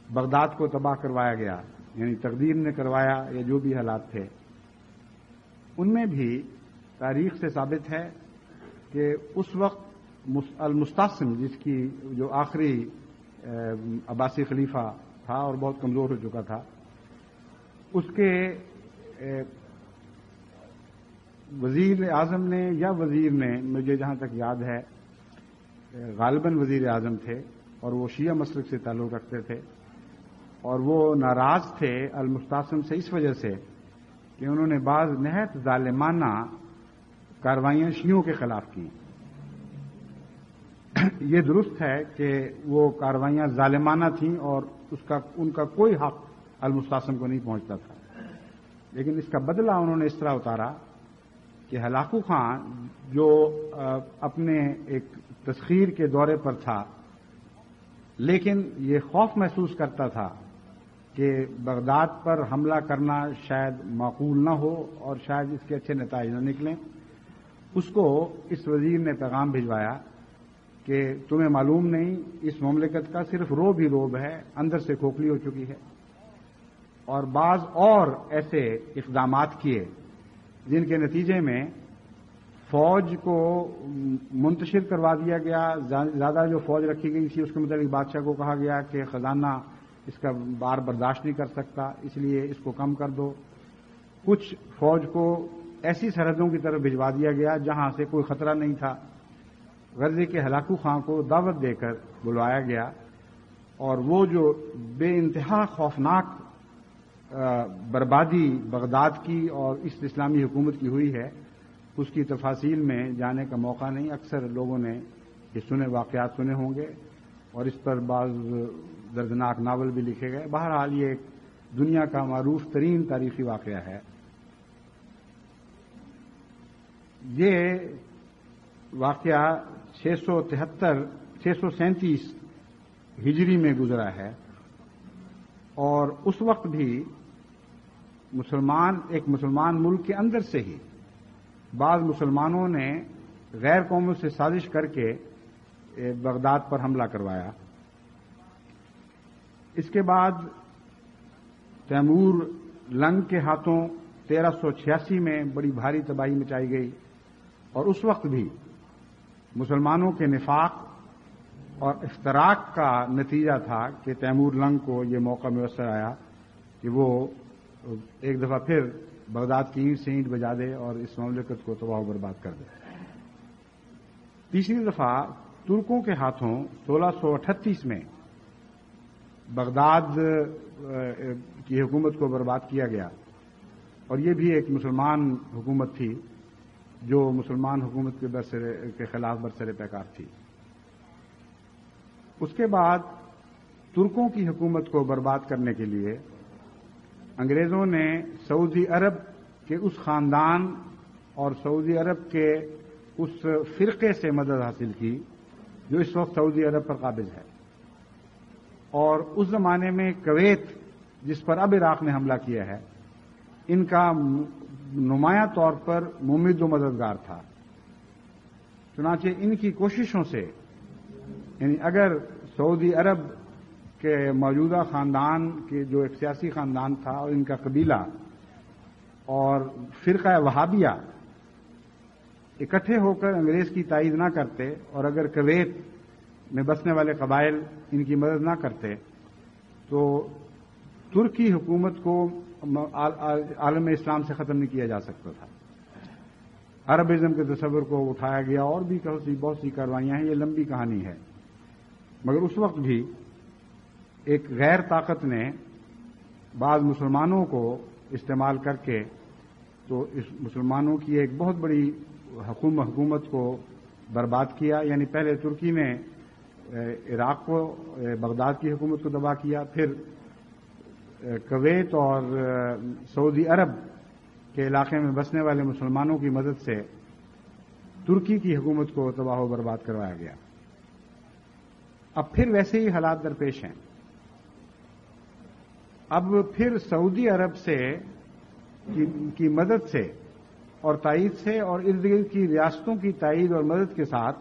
بغداد کو تباہ کروایا گیا، یعنی تقدیر نے کروایا یا جو بھی حالات تھے، ان میں بھی تاریخ سے ثابت ہے کہ اس وقت المستعصم جس کی جو آخری عباسی خلیفہ تھا اور بہت کمزور ہو چکا تھا، اس کے وزیر اعظم نے یا وزیر نے، مجھے جہاں تک یاد ہے غالباً وزیر اعظم تھے اور وہ شیعہ مسلک سے تعلق رکھتے تھے، اور وہ ناراض تھے المستعصم سے اس وجہ سے کہ انہوں نے بعض نہایت ظالمانہ کارروائیاں شیعوں کے خلاف کی۔ یہ درست ہے کہ وہ کارروائیاں ظالمانہ تھیں اور ان کا کوئی حق المستعصم کو نہیں پہنچتا تھا، لیکن اس کا بدلہ انہوں نے اس طرح اتارا کہ ہلاکو خان جو اپنے ایک تسخیر کے دورے پر تھا، لیکن یہ خوف محسوس کرتا تھا کہ بغداد پر حملہ کرنا شاید معقول نہ ہو اور شاید اس کے اچھے نتائج نہ نکلیں، اس کو اس وزیر نے پیغام بھجوایا کہ تمہیں معلوم نہیں اس مملکت کا صرف روب ہی روب ہے، اندر سے کھوکھلی ہو چکی ہے، اور بعض اور ایسے اقدامات کیے جن کے نتیجے میں فوج کو منتشر کروا دیا گیا، زیادہ جو فوج رکھی گئی تھی اس کے متعلق بادشاہ کو کہا گیا کہ خزانہ اس کا بار برداشت نہیں کر سکتا، اس لیے اس کو کم کر دو۔ کچھ فوج کو ایسی سرحدوں کی طرف بھجوا دیا گیا جہاں سے کوئی خطرہ نہیں تھا۔ غزے کے ہلاکو خان کو دعوت دے کر بلوایا گیا اور وہ جو بے انتہا خوفناک بربادی بغداد کی اور اس اسلامی حکومت کی ہوئی ہے، اس کی تفاصیل میں جانے کا موقع نہیں، اکثر لوگوں نے یہ واقعات سنے ہوں گے اور اس پر بعض دردناک ناول بھی لکھے گئے۔ بہرحال یہ ایک دنیا کا معروف ترین تاریخی واقعہ ہے۔ یہ واقعہ 637 ہجری میں گزرا ہے اور اس وقت بھی ایک مسلمان ملک کے اندر سے ہی بعض مسلمانوں نے غیر قوموں سے سازش کر کے بغداد پر حملہ کروایا۔ اس کے بعد تیمور لنگ کے ہاتھوں 1386 میں بڑی بھاری تباہی مچائی گئی، اور اس وقت بھی مسلمانوں کے نفاق اور افتراق کا نتیجہ تھا کہ تیمور لنگ کو یہ موقع میسر آیا کہ وہ ایک دفعہ پھر بغداد کی اینٹ سے اینٹ بجا دے اور اس مملکت کو تباہ و برباد کر دے۔ تیسری دفعہ ترکوں کے ہاتھوں 1638 میں بغداد کی حکومت کو برباد کیا گیا، اور یہ بھی ایک مسلمان حکومت تھی جو مسلمان حکومت کے خلاف برسر پیکار تھی۔ اس کے بعد ترکوں کی حکومت کو برباد کرنے کے لیے انگریزوں نے سعودی عرب کے اس خاندان اور سعودی عرب کے اس فرقے سے مدد حاصل کی جو اس وقت سعودی عرب پر قابض ہے، اور اس زمانے میں کویت جس پر اب عراق نے حملہ کیا ہے ان کا نمایاں طور پر ممد و مددگار تھا۔ چنانچہ ان کی کوششوں سے، یعنی اگر سعودی عرب کے موجودہ خاندان کے جو ایک سیاسی خاندان تھا اور ان کا قبیلہ اور فرقہ وہابیہ اکٹھے ہو کر انگریز کی تائید نہ کرتے، اور اگر کویت میں بسنے والے قبائل ان کی مدد نہ کرتے، تو ترکی حکومت کو عالم اسلام سے ختم نہیں کیا جا سکتا تھا۔ عربزم کے تصور کو اٹھایا گیا، اور بھی بہت سی کاروائیاں ہیں، یہ لمبی کہانی ہے، مگر اس وقت بھی ایک غیر طاقت نے بعض مسلمانوں کو استعمال کر کے تو اس مسلمانوں کی ایک بہت بڑی حکومت کو برباد کیا۔ یعنی پہلے ترکی نے عراق کو، بغداد کی حکومت کو تباہ کیا، پھر کویت اور سعودی عرب کے علاقے میں بسنے والے مسلمانوں کی مدد سے ترکی کی حکومت کو تباہ و برباد کروایا گیا۔ اب پھر ویسے ہی حالات درپیش ہیں۔ اب پھر سعودی عرب سے کی مدد سے اور تائید سے اور ارد گرد کی ریاستوں کی تائید اور مدد کے ساتھ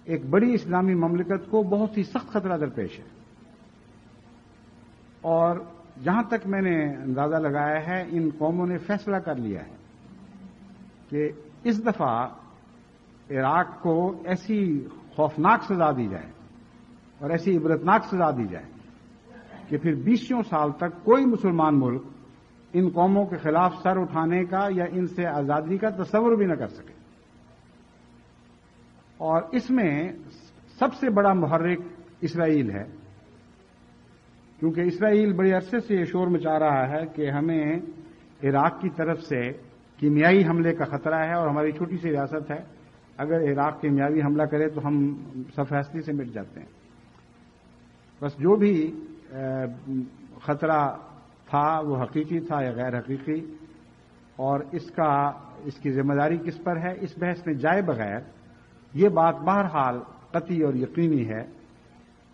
ایک بڑی اسلامی مملکت کو بہت ہی سخت خطرہ درپیش ہے، اور جہاں تک میں نے اندازہ لگایا ہے ان قوموں نے فیصلہ کر لیا ہے کہ اس دفعہ عراق کو ایسی خوفناک سزا دی جائے اور ایسی عبرتناک سزا دی جائے کہ پھر 20 سال تک کوئی مسلمان ملک ان قوموں کے خلاف سر اٹھانے کا یا ان سے آزادی کا تصور بھی نہ کر سکے۔ اور اس میں سب سے بڑا محرک اسرائیل ہے، کیونکہ اسرائیل بڑے عرصے سے یہ شور مچا رہا ہے کہ ہمیں عراق کی طرف سے کیمیائی حملے کا خطرہ ہے، اور ہماری چھوٹی سی ریاست ہے، اگر عراق کیمیاوی حملہ کرے تو ہم سب فیصلے سے مٹ جاتے ہیں۔ بس جو بھی خطرہ تھا وہ حقیقی تھا یا غیر حقیقی، اور اس کی ذمہ داری کس پر ہے، اس بحث میں جائے بغیر یہ بات بہرحال قطعی اور یقینی ہے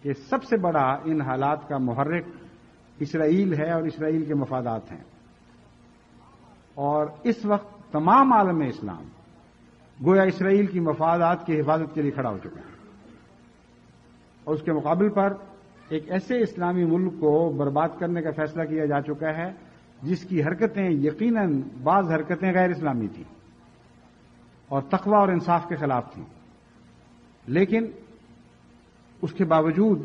کہ سب سے بڑا ان حالات کا محرک اسرائیل ہے اور اسرائیل کے مفادات ہیں، اور اس وقت تمام عالم اسلام گویا اسرائیل کی مفادات کی حفاظت کے لیے کھڑا ہو چکا ہے، اور اس کے مقابل پر ایک ایسے اسلامی ملک کو برباد کرنے کا فیصلہ کیا جا چکا ہے جس کی حرکتیں یقیناً بعض حرکتیں غیر اسلامی تھیں اور تقوی اور انصاف کے خلاف تھیں، لیکن اس کے باوجود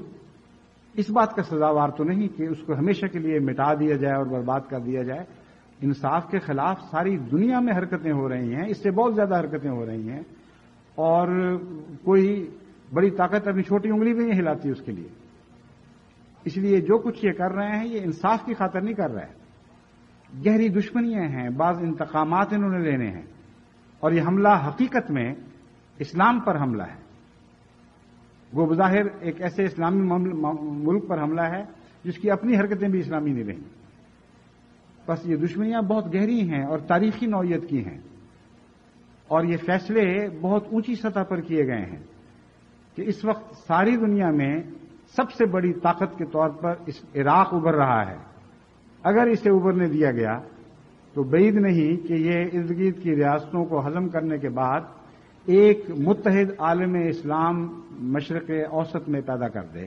اس بات کا سزاوار تو نہیں کہ اس کو ہمیشہ کے لیے مٹا دیا جائے اور برباد کر دیا جائے۔ انصاف کے خلاف ساری دنیا میں حرکتیں ہو رہی ہیں، اس سے بہت زیادہ حرکتیں ہو رہی ہیں، اور کوئی بڑی طاقت اپنی چھوٹی انگلی بھی نہیں ہلاتی اس کے لیے۔ اس لیے جو کچھ یہ کر رہے ہیں یہ انصاف کی خاطر نہیں کر رہے، گہری دشمنیاں ہیں، بعض انتقامات انہوں نے لینے ہیں، اور یہ حملہ حقیقت میں اسلام پر حملہ ہے، وہ بظاہر ایک ایسے اسلامی ملک پر حملہ ہے جس کی اپنی حرکتیں بھی اسلامی نہیں رہیں۔ بس یہ دشمنیاں بہت گہری ہیں اور تاریخی نوعیت کی ہیں، اور یہ فیصلے بہت اونچی سطح پر کیے گئے ہیں کہ اس وقت ساری دنیا میں سب سے بڑی طاقت کے طور پر عراق ابھر رہا ہے۔ اگر اسے ابھرنے دیا گیا تو بعید نہیں کہ یہ ارد گرد کی ریاستوں کو ہضم کرنے کے بعد ایک متحد عالم اسلام مشرق اوسط میں پیدا کر دے،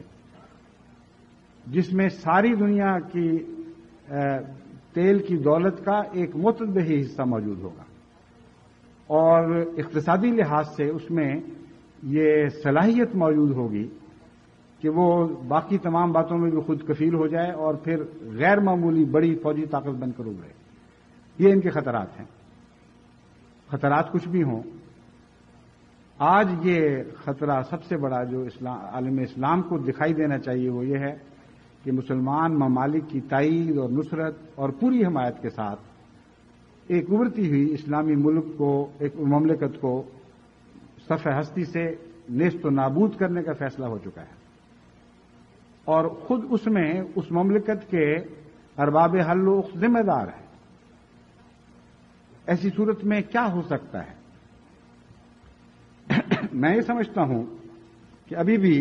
جس میں ساری دنیا کی تیل کی دولت کا ایک متبعی حصہ موجود ہوگا، اور اقتصادی لحاظ سے اس میں یہ صلاحیت موجود ہوگی کہ وہ باقی تمام باتوں میں بھی خود کفیل ہو جائے اور پھر غیر معمولی بڑی فوجی طاقت بن کر ابھرے۔ یہ ان کے خطرات ہیں۔ خطرات کچھ بھی ہوں، آج یہ خطرہ سب سے بڑا جو عالم اسلام کو دکھائی دینا چاہیے وہ یہ ہے کہ مسلمان ممالک کی تائید اور نصرت اور پوری حمایت کے ساتھ ایک ابھرتی ہوئی اسلامی ملک کو، ایک مملکت کو صفحہ ہستی سے نیست و نابود کرنے کا فیصلہ ہو چکا ہے، اور خود اس میں اس مملکت کے ارباب حل و عقد ذمہ دار ہے۔ ایسی صورت میں کیا ہو سکتا ہے؟ میں یہ سمجھتا ہوں کہ ابھی بھی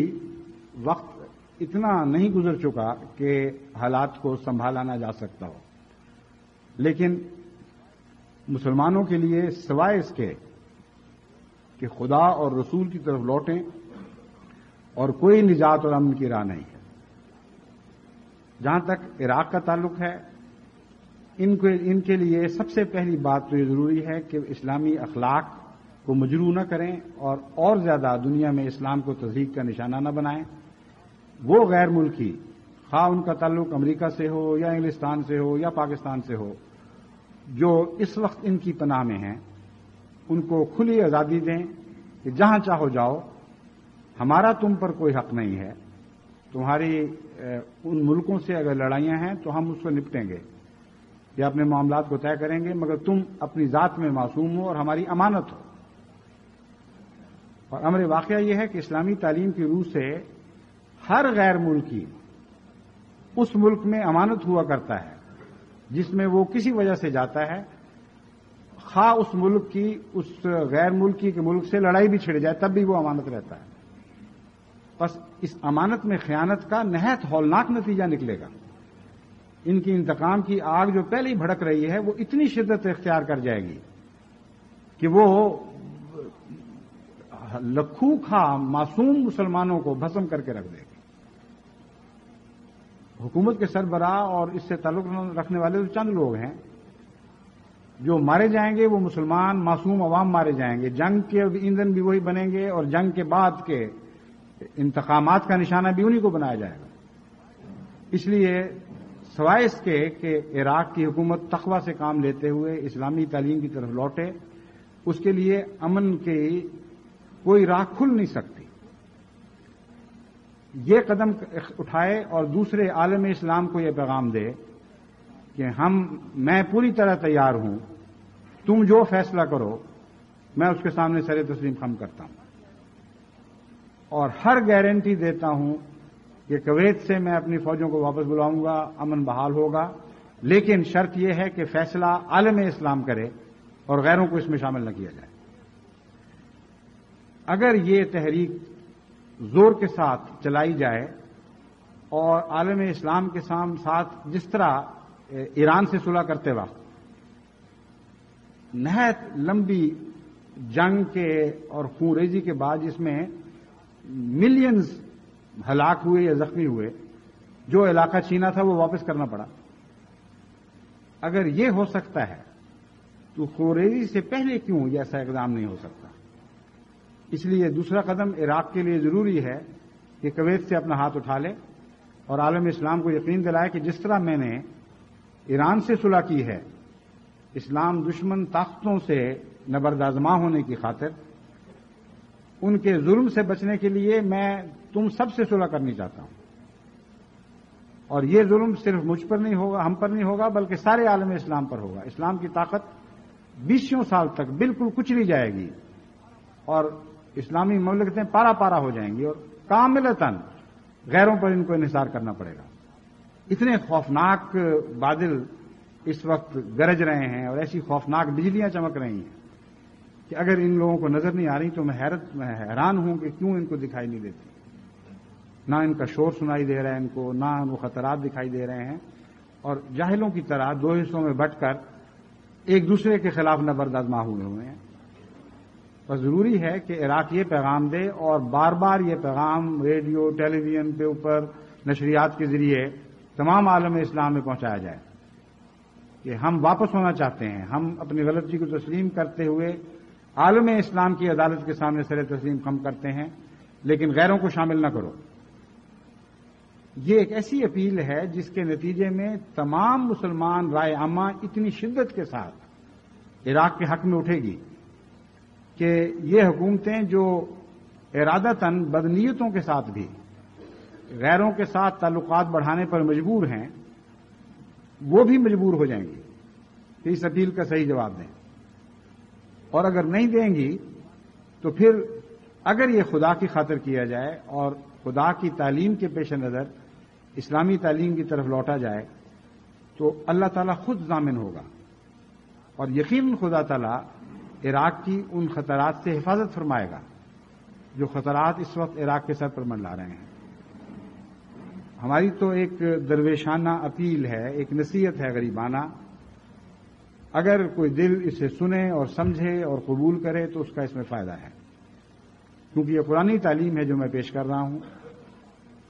وقت اتنا نہیں گزر چکا کہ حالات کو سنبھالا نہ جا سکتا ہو، لیکن مسلمانوں کے لیے سوائے اس کے کہ خدا اور رسول کی طرف لوٹیں اور کوئی نجات اور امن کی راہ نہیں ہے۔ جہاں تک عراق کا تعلق ہے، ان کے لیے سب سے پہلی بات تو یہ ضروری ہے کہ اسلامی اخلاق کو مجروح نہ کریں اور زیادہ دنیا میں اسلام کو تضحیک کا نشانہ نہ بنائیں۔ وہ غیر ملکی، خواہ ان کا تعلق امریکہ سے ہو یا انگلستان سے ہو یا پاکستان سے ہو، جو اس وقت ان کی پناہ میں ہیں، ان کو کھلی آزادی دیں کہ جہاں چاہو جاؤ، ہمارا تم پر کوئی حق نہیں ہے۔ تمہاری ان ملکوں سے اگر لڑائیاں ہیں تو ہم اس کو نپٹیں گے یا اپنے معاملات کو طے کریں گے، مگر تم اپنی ذات میں معصوم ہو اور ہماری امانت ہو۔ اور امر واقعہ یہ ہے کہ اسلامی تعلیم کی روح سے ہر غیر ملکی اس ملک میں امانت ہوا کرتا ہے جس میں وہ کسی وجہ سے جاتا ہے، خواہ اس ملک کی اس غیر ملکی کے ملک سے لڑائی بھی چھڑ جائے تب بھی وہ امانت رہتا ہے۔ بس اس امانت میں خیانت کا نہایت ہولناک نتیجہ نکلے گا۔ ان کی انتقام کی آگ جو پہلے ہی بھڑک رہی ہے وہ اتنی شدت اختیار کر جائے گی کہ وہ لکھوں خواہ معصوم مسلمانوں کو بھسم کر کے رکھ دے گی۔ حکومت کے سربراہ اور اس سے تعلق رکھنے والے تو چند لوگ ہیں، جو مارے جائیں گے وہ مسلمان معصوم عوام مارے جائیں گے۔ جنگ کے ایندھن بھی وہی بنیں گے اور جنگ کے بعد کے انتقامات کا نشانہ بھی انہی کو بنایا جائے گا۔ اس لیے سوائے اس کے کہ عراق کی حکومت تقوی سے کام لیتے ہوئے اسلامی تعلیم کی طرف لوٹے، اس کے لیے امن کی کوئی راہ کھل نہیں سکتی۔ یہ قدم اٹھائے اور دوسرے عالم اسلام کو یہ پیغام دے کہ میں پوری طرح تیار ہوں، تم جو فیصلہ کرو میں اس کے سامنے سر تسلیم خم کرتا ہوں، اور ہر گارنٹی دیتا ہوں کہ کویت سے میں اپنی فوجوں کو واپس بلاؤں گا، امن بحال ہوگا، لیکن شرط یہ ہے کہ فیصلہ عالم اسلام کرے اور غیروں کو اس میں شامل نہ کیا جائے۔ اگر یہ تحریک زور کے ساتھ چلائی جائے اور عالم اسلام کے ساتھ جس طرح ایران سے صلح کرتے وقت نہایت لمبی جنگ کے اور خون ریزی کے بعد جس میں ملینز ہلاک ہوئے یا زخمی ہوئے، جو علاقہ چھینا تھا وہ واپس کرنا پڑا، اگر یہ ہو سکتا ہے تو خون ریزی سے پہلے کیوں یہ ایسا اقدام نہیں ہو سکتا؟ اس لیے دوسرا قدم عراق کے لیے ضروری ہے کہ کویت سے اپنا ہاتھ اٹھا لے اور عالم اسلام کو یقین دلائے کہ جس طرح میں نے ایران سے صلح کی ہے اسلام دشمن طاقتوں سے نبردآزما ہونے کی خاطر، ان کے ظلم سے بچنے کے لیے میں تم سب سے صلح کرنی چاہتا ہوں، اور یہ ظلم صرف مجھ پر نہیں ہوگا، ہم پر نہیں ہوگا، بلکہ سارے عالم اسلام پر ہوگا۔ اسلام کی طاقت 20 سال تک بالکل کچلی جائے گی اور اسلامی مملکتیں پارا پارا ہو جائیں گی اور کاملتاً غیروں پر ان کو انحصار کرنا پڑے گا۔ اتنے خوفناک بادل اس وقت گرج رہے ہیں اور ایسی خوفناک بجلیاں چمک رہی ہیں کہ اگر ان لوگوں کو نظر نہیں آ رہی تو میں حیران ہوں کہ کیوں ان کو دکھائی نہیں دیتی۔ نہ ان کا شور سنائی دے رہا ہے ان کو، نہ وہ خطرات دکھائی دے رہے ہیں، اور جاہلوں کی طرح دو حصوں میں بٹ کر ایک دوسرے کے خلاف نبرد آزما ہوئے ہیں۔ اور ضروری ہے کہ عراق یہ پیغام دے اور بار بار یہ پیغام ریڈیو ٹیلی ویژن کے اوپر نشریات کے ذریعے تمام عالم اسلام میں پہنچایا جائے کہ ہم واپس ہونا چاہتے ہیں، ہم اپنی غلطی کو تسلیم کرتے ہوئے عالم اسلام کی عدالت کے سامنے سر تسلیم خم کرتے ہیں، لیکن غیروں کو شامل نہ کرو۔ یہ ایک ایسی اپیل ہے جس کے نتیجے میں تمام مسلمان رائے عامہ اتنی شدت کے ساتھ عراق کے حق میں اٹھے گی کہ یہ حکومتیں جو ارادتاً بدنیتوں کے ساتھ بھی غیروں کے ساتھ تعلقات بڑھانے پر مجبور ہیں، وہ بھی مجبور ہو جائیں گی کہ اس اپیل کا صحیح جواب دیں، اور اگر نہیں دیں گی تو پھر اگر یہ خدا کی خاطر کیا جائے اور خدا کی تعلیم کے پیش نظر اسلامی تعلیم کی طرف لوٹا جائے تو اللہ تعالیٰ خود ضامن ہوگا، اور یقیناً خدا تعالیٰ عراق کی ان خطرات سے حفاظت فرمائے گا جو خطرات اس وقت عراق کے سر پر منڈلا رہے ہیں۔ ہماری تو ایک درویشانہ اپیل ہے، ایک نصیحت ہے غریبانہ، اگر کوئی دل اسے سنے اور سمجھے اور قبول کرے تو اس کا اس میں فائدہ ہے، کیونکہ یہ قرآنی تعلیم ہے جو میں پیش کر رہا ہوں،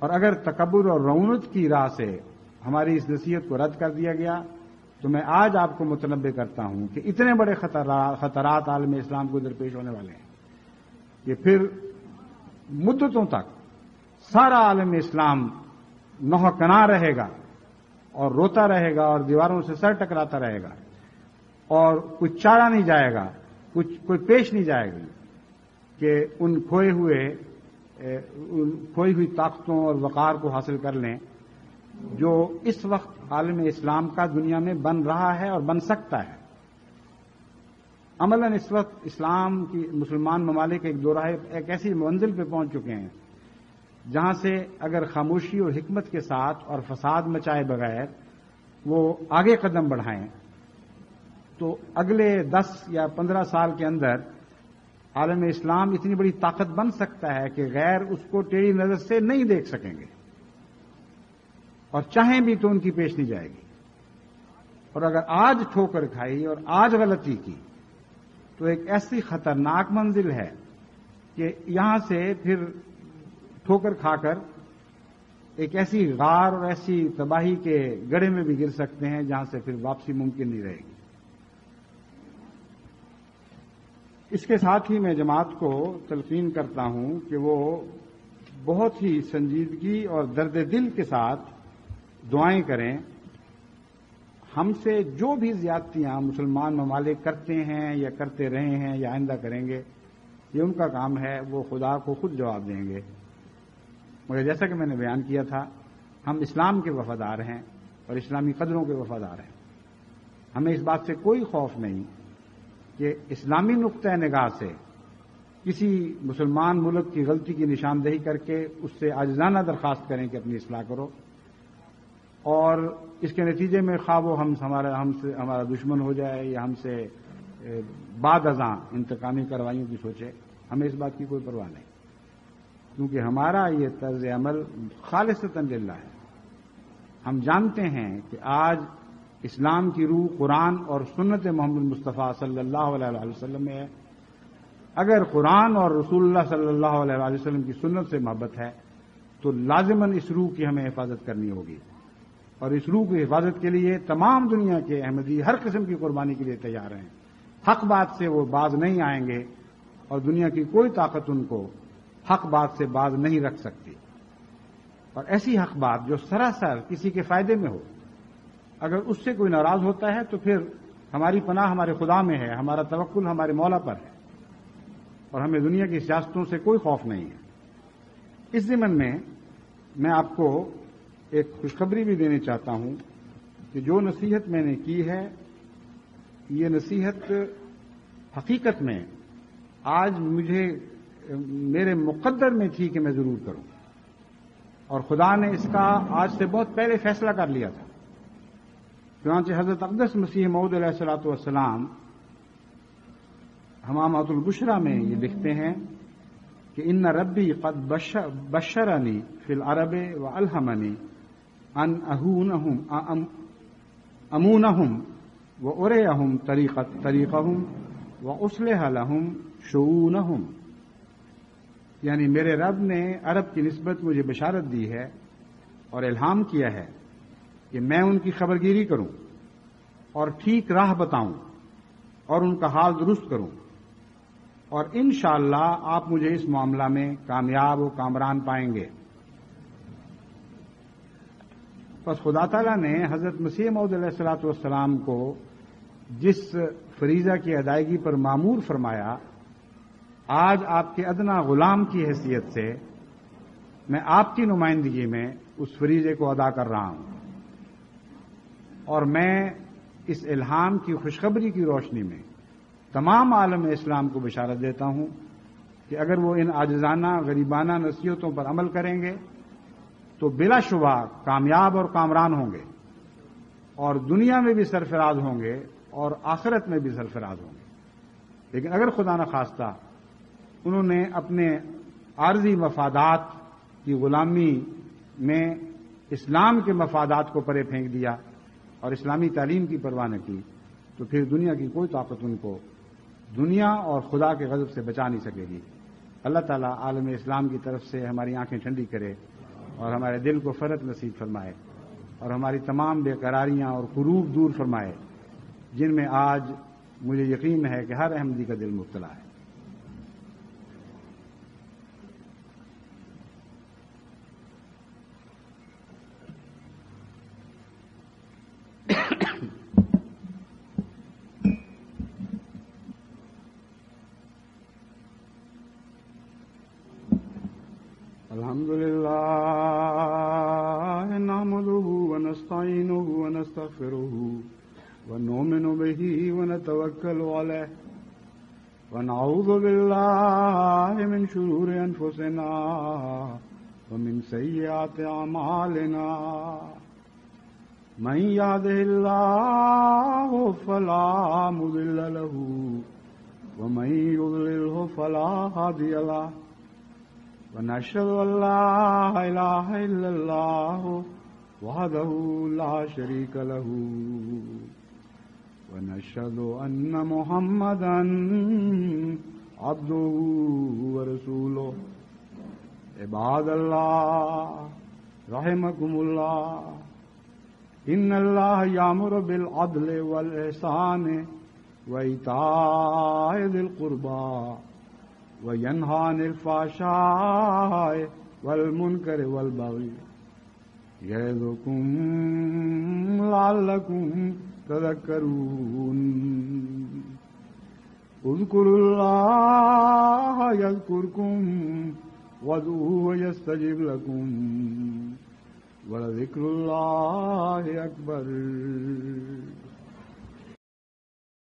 اور اگر تکبر اور رعونت کی راہ سے ہماری اس نصیحت کو رد کر دیا گیا تو میں آج آپ کو متنبع کرتا ہوں کہ اتنے بڑے خطرات عالم اسلام کو درپیش ہونے والے ہیں کہ پھر مدتوں تک سارا عالم اسلام نوح کنا رہے گا اور روتا رہے گا اور دیواروں سے سر ٹکراتا رہے گا، اور کچھ چارہ نہیں جائے گا، کوئی پیش نہیں جائے گی کہ ان کھوئی ہوئی طاقتوں اور وقار کو حاصل کر لیں جو اس وقت عالم اسلام کا دنیا میں بن رہا ہے اور بن سکتا ہے۔ عملاً اس وقت اسلام کی مسلمان ممالک ایک ایسی منزل پہ پہنچ چکے ہیں جہاں سے اگر خاموشی اور حکمت کے ساتھ اور فساد مچائے بغیر وہ آگے قدم بڑھائیں تو اگلے 10 یا 15 سال کے اندر عالم اسلام اتنی بڑی طاقت بن سکتا ہے کہ غیر اس کو ٹیڑھی نظر سے نہیں دیکھ سکیں گے، اور چاہیں بھی تو ان کی پیش نہیں جائے گی۔ اور اگر آج ٹھوکر کھائی اور آج غلطی کی تو ایک ایسی خطرناک منزل ہے کہ یہاں سے پھر ٹھوکر کھا کر ایک ایسی غار اور ایسی تباہی کے گڑھے میں بھی گر سکتے ہیں جہاں سے پھر واپسی ممکن نہیں رہے گی۔ اس کے ساتھ ہی میں جماعت کو تلقین کرتا ہوں کہ وہ بہت ہی سنجیدگی اور درد دل کے ساتھ دعائیں کریں۔ ہم سے جو بھی زیادتیاں مسلمان ممالک کرتے ہیں یا کرتے رہے ہیں یا آئندہ کریں گے، یہ ان کا کام ہے، وہ خدا کو خود جواب دیں گے۔ مگر جیسا کہ میں نے بیان کیا تھا، ہم اسلام کے وفادار ہیں اور اسلامی قدروں کے وفادار ہیں۔ ہمیں اس بات سے کوئی خوف نہیں کہ اسلامی نقطۂ نگاہ سے کسی مسلمان ملک کی غلطی کی نشاندہی کر کے اس سے عاجزانہ درخواست کریں کہ اپنی اصلاح کرو، اور اس کے نتیجے میں خواہ وہ ہمارا دشمن ہو جائے یا ہم سے بعد ازاں انتقامی کارروائیوں کی سوچے، ہمیں اس بات کی کوئی پرواہ نہیں، کیونکہ ہمارا یہ طرز عمل خالصتاً للہ ہے۔ ہم جانتے ہیں کہ آج اسلام کی روح قرآن اور سنت محمد مصطفیٰ صلی اللہ علیہ وسلم میں ہے۔ اگر قرآن اور رسول اللہ صلی اللہ علیہ وسلم کی سنت سے محبت ہے تو لازماً اس روح کی ہمیں حفاظت کرنی ہوگی، اور اس روح کی حفاظت کے لیے تمام دنیا کے احمدی ہر قسم کی قربانی کے لیے تیار ہیں۔ حق بات سے وہ باز نہیں آئیں گے، اور دنیا کی کوئی طاقت ان کو حق بات سے باز نہیں رکھ سکتی، اور ایسی حق بات جو سراسر کسی کے فائدے میں ہو، اگر اس سے کوئی ناراض ہوتا ہے تو پھر ہماری پناہ ہمارے خدا میں ہے، ہمارا توکل ہمارے مولا پر ہے، اور ہمیں دنیا کی سیاستوں سے کوئی خوف نہیں ہے۔ اس ضمن میں آپ کو ایک خوشخبری بھی دینا چاہتا ہوں کہ جو نصیحت میں نے کی ہے، یہ نصیحت حقیقت میں آج میرے مقدر میں تھی کہ میں ضرور کروں، اور خدا نے اس کا آج سے بہت پہلے فیصلہ کر لیا تھا۔ چنانچہ حضرت اقدس مسیح موعود علیہ الصلوۃ والسلام حمامۃ البشریٰ میں یہ لکھتے ہیں کہ ان ربی قد بشرنی فی العرب والہمنی ان امونہم واريهم طریقہم واصلح لهم شؤونہم، یعنی میرے رب نے عرب کی نسبت مجھے بشارت دی ہے اور الہام کیا ہے کہ میں ان کی خبرگیری کروں اور ٹھیک راہ بتاؤں اور ان کا حال درست کروں، اور انشاءاللہ آپ مجھے اس معاملہ میں کامیاب و کامران پائیں گے۔ پس خدا تعالیٰ نے حضرت مسیح موعود علیہ الصلوۃ والسلام کو جس فریضہ کی ادائیگی پر مامور فرمایا، آج آپ کے ادنا غلام کی حیثیت سے میں آپ کی نمائندگی میں اس فریضے کو ادا کر رہا ہوں، اور میں اس الہام کی خوشخبری کی روشنی میں تمام عالم اسلام کو بشارت دیتا ہوں کہ اگر وہ ان عاجزانہ غریبانہ نصیحتوں پر عمل کریں گے تو بلا شبہ کامیاب اور کامران ہوں گے، اور دنیا میں بھی سرفراز ہوں گے اور آخرت میں بھی سرفراز ہوں گے۔ لیکن اگر خدا نخواستہ انہوں نے اپنے عارضی مفادات کی غلامی میں اسلام کے مفادات کو پرے پھینک دیا اور اسلامی تعلیم کی پرواہ نہ کی، تو پھر دنیا کی کوئی طاقت ان کو دنیا اور خدا کے غضب سے بچا نہیں سکے گی۔ اللہ تعالیٰ عالم اسلام کی طرف سے ہماری آنکھیں ٹھنڈی کرے اور ہمارے دل کو فرت نصیب فرمائے، اور ہماری تمام بے قراریاں اور کروب دور فرمائے جن میں آج مجھے یقین ہے کہ ہر احمدی کا دل مبتلا ہے۔ الحمد للہ نحمده ونستعینه ونستغفره ونؤمن به ونتوکل علیہ ونعوذ باللہ من شرور انفسنا ومن سیئات اعمالنا من يهده الله فلا مضل له ومن يضلله فلا هادي له ونشهد أن لا إله إلا الله وحده لا شريك له ونشهد أن محمدا عبده ورسوله عباد الله رحمكم الله إن الله يأمر بالعدل والإحسان وإيتاء ذي القربى وَيَنْهَى عَنِ الْفَحْشَاءِ وَالْمُنكَرِ وَالْبَغْيِ يَعِظُكُمْ لَعَلَّكُمْ تَذَكَّرُونَ اذْكُرُوا اللَّهَ يَذْكُرْكُمْ وَادْعُوهُ يَسْتَجِبْ لَكُمْ وَلَذِكْرُ اللَّهِ أَكْبَرُ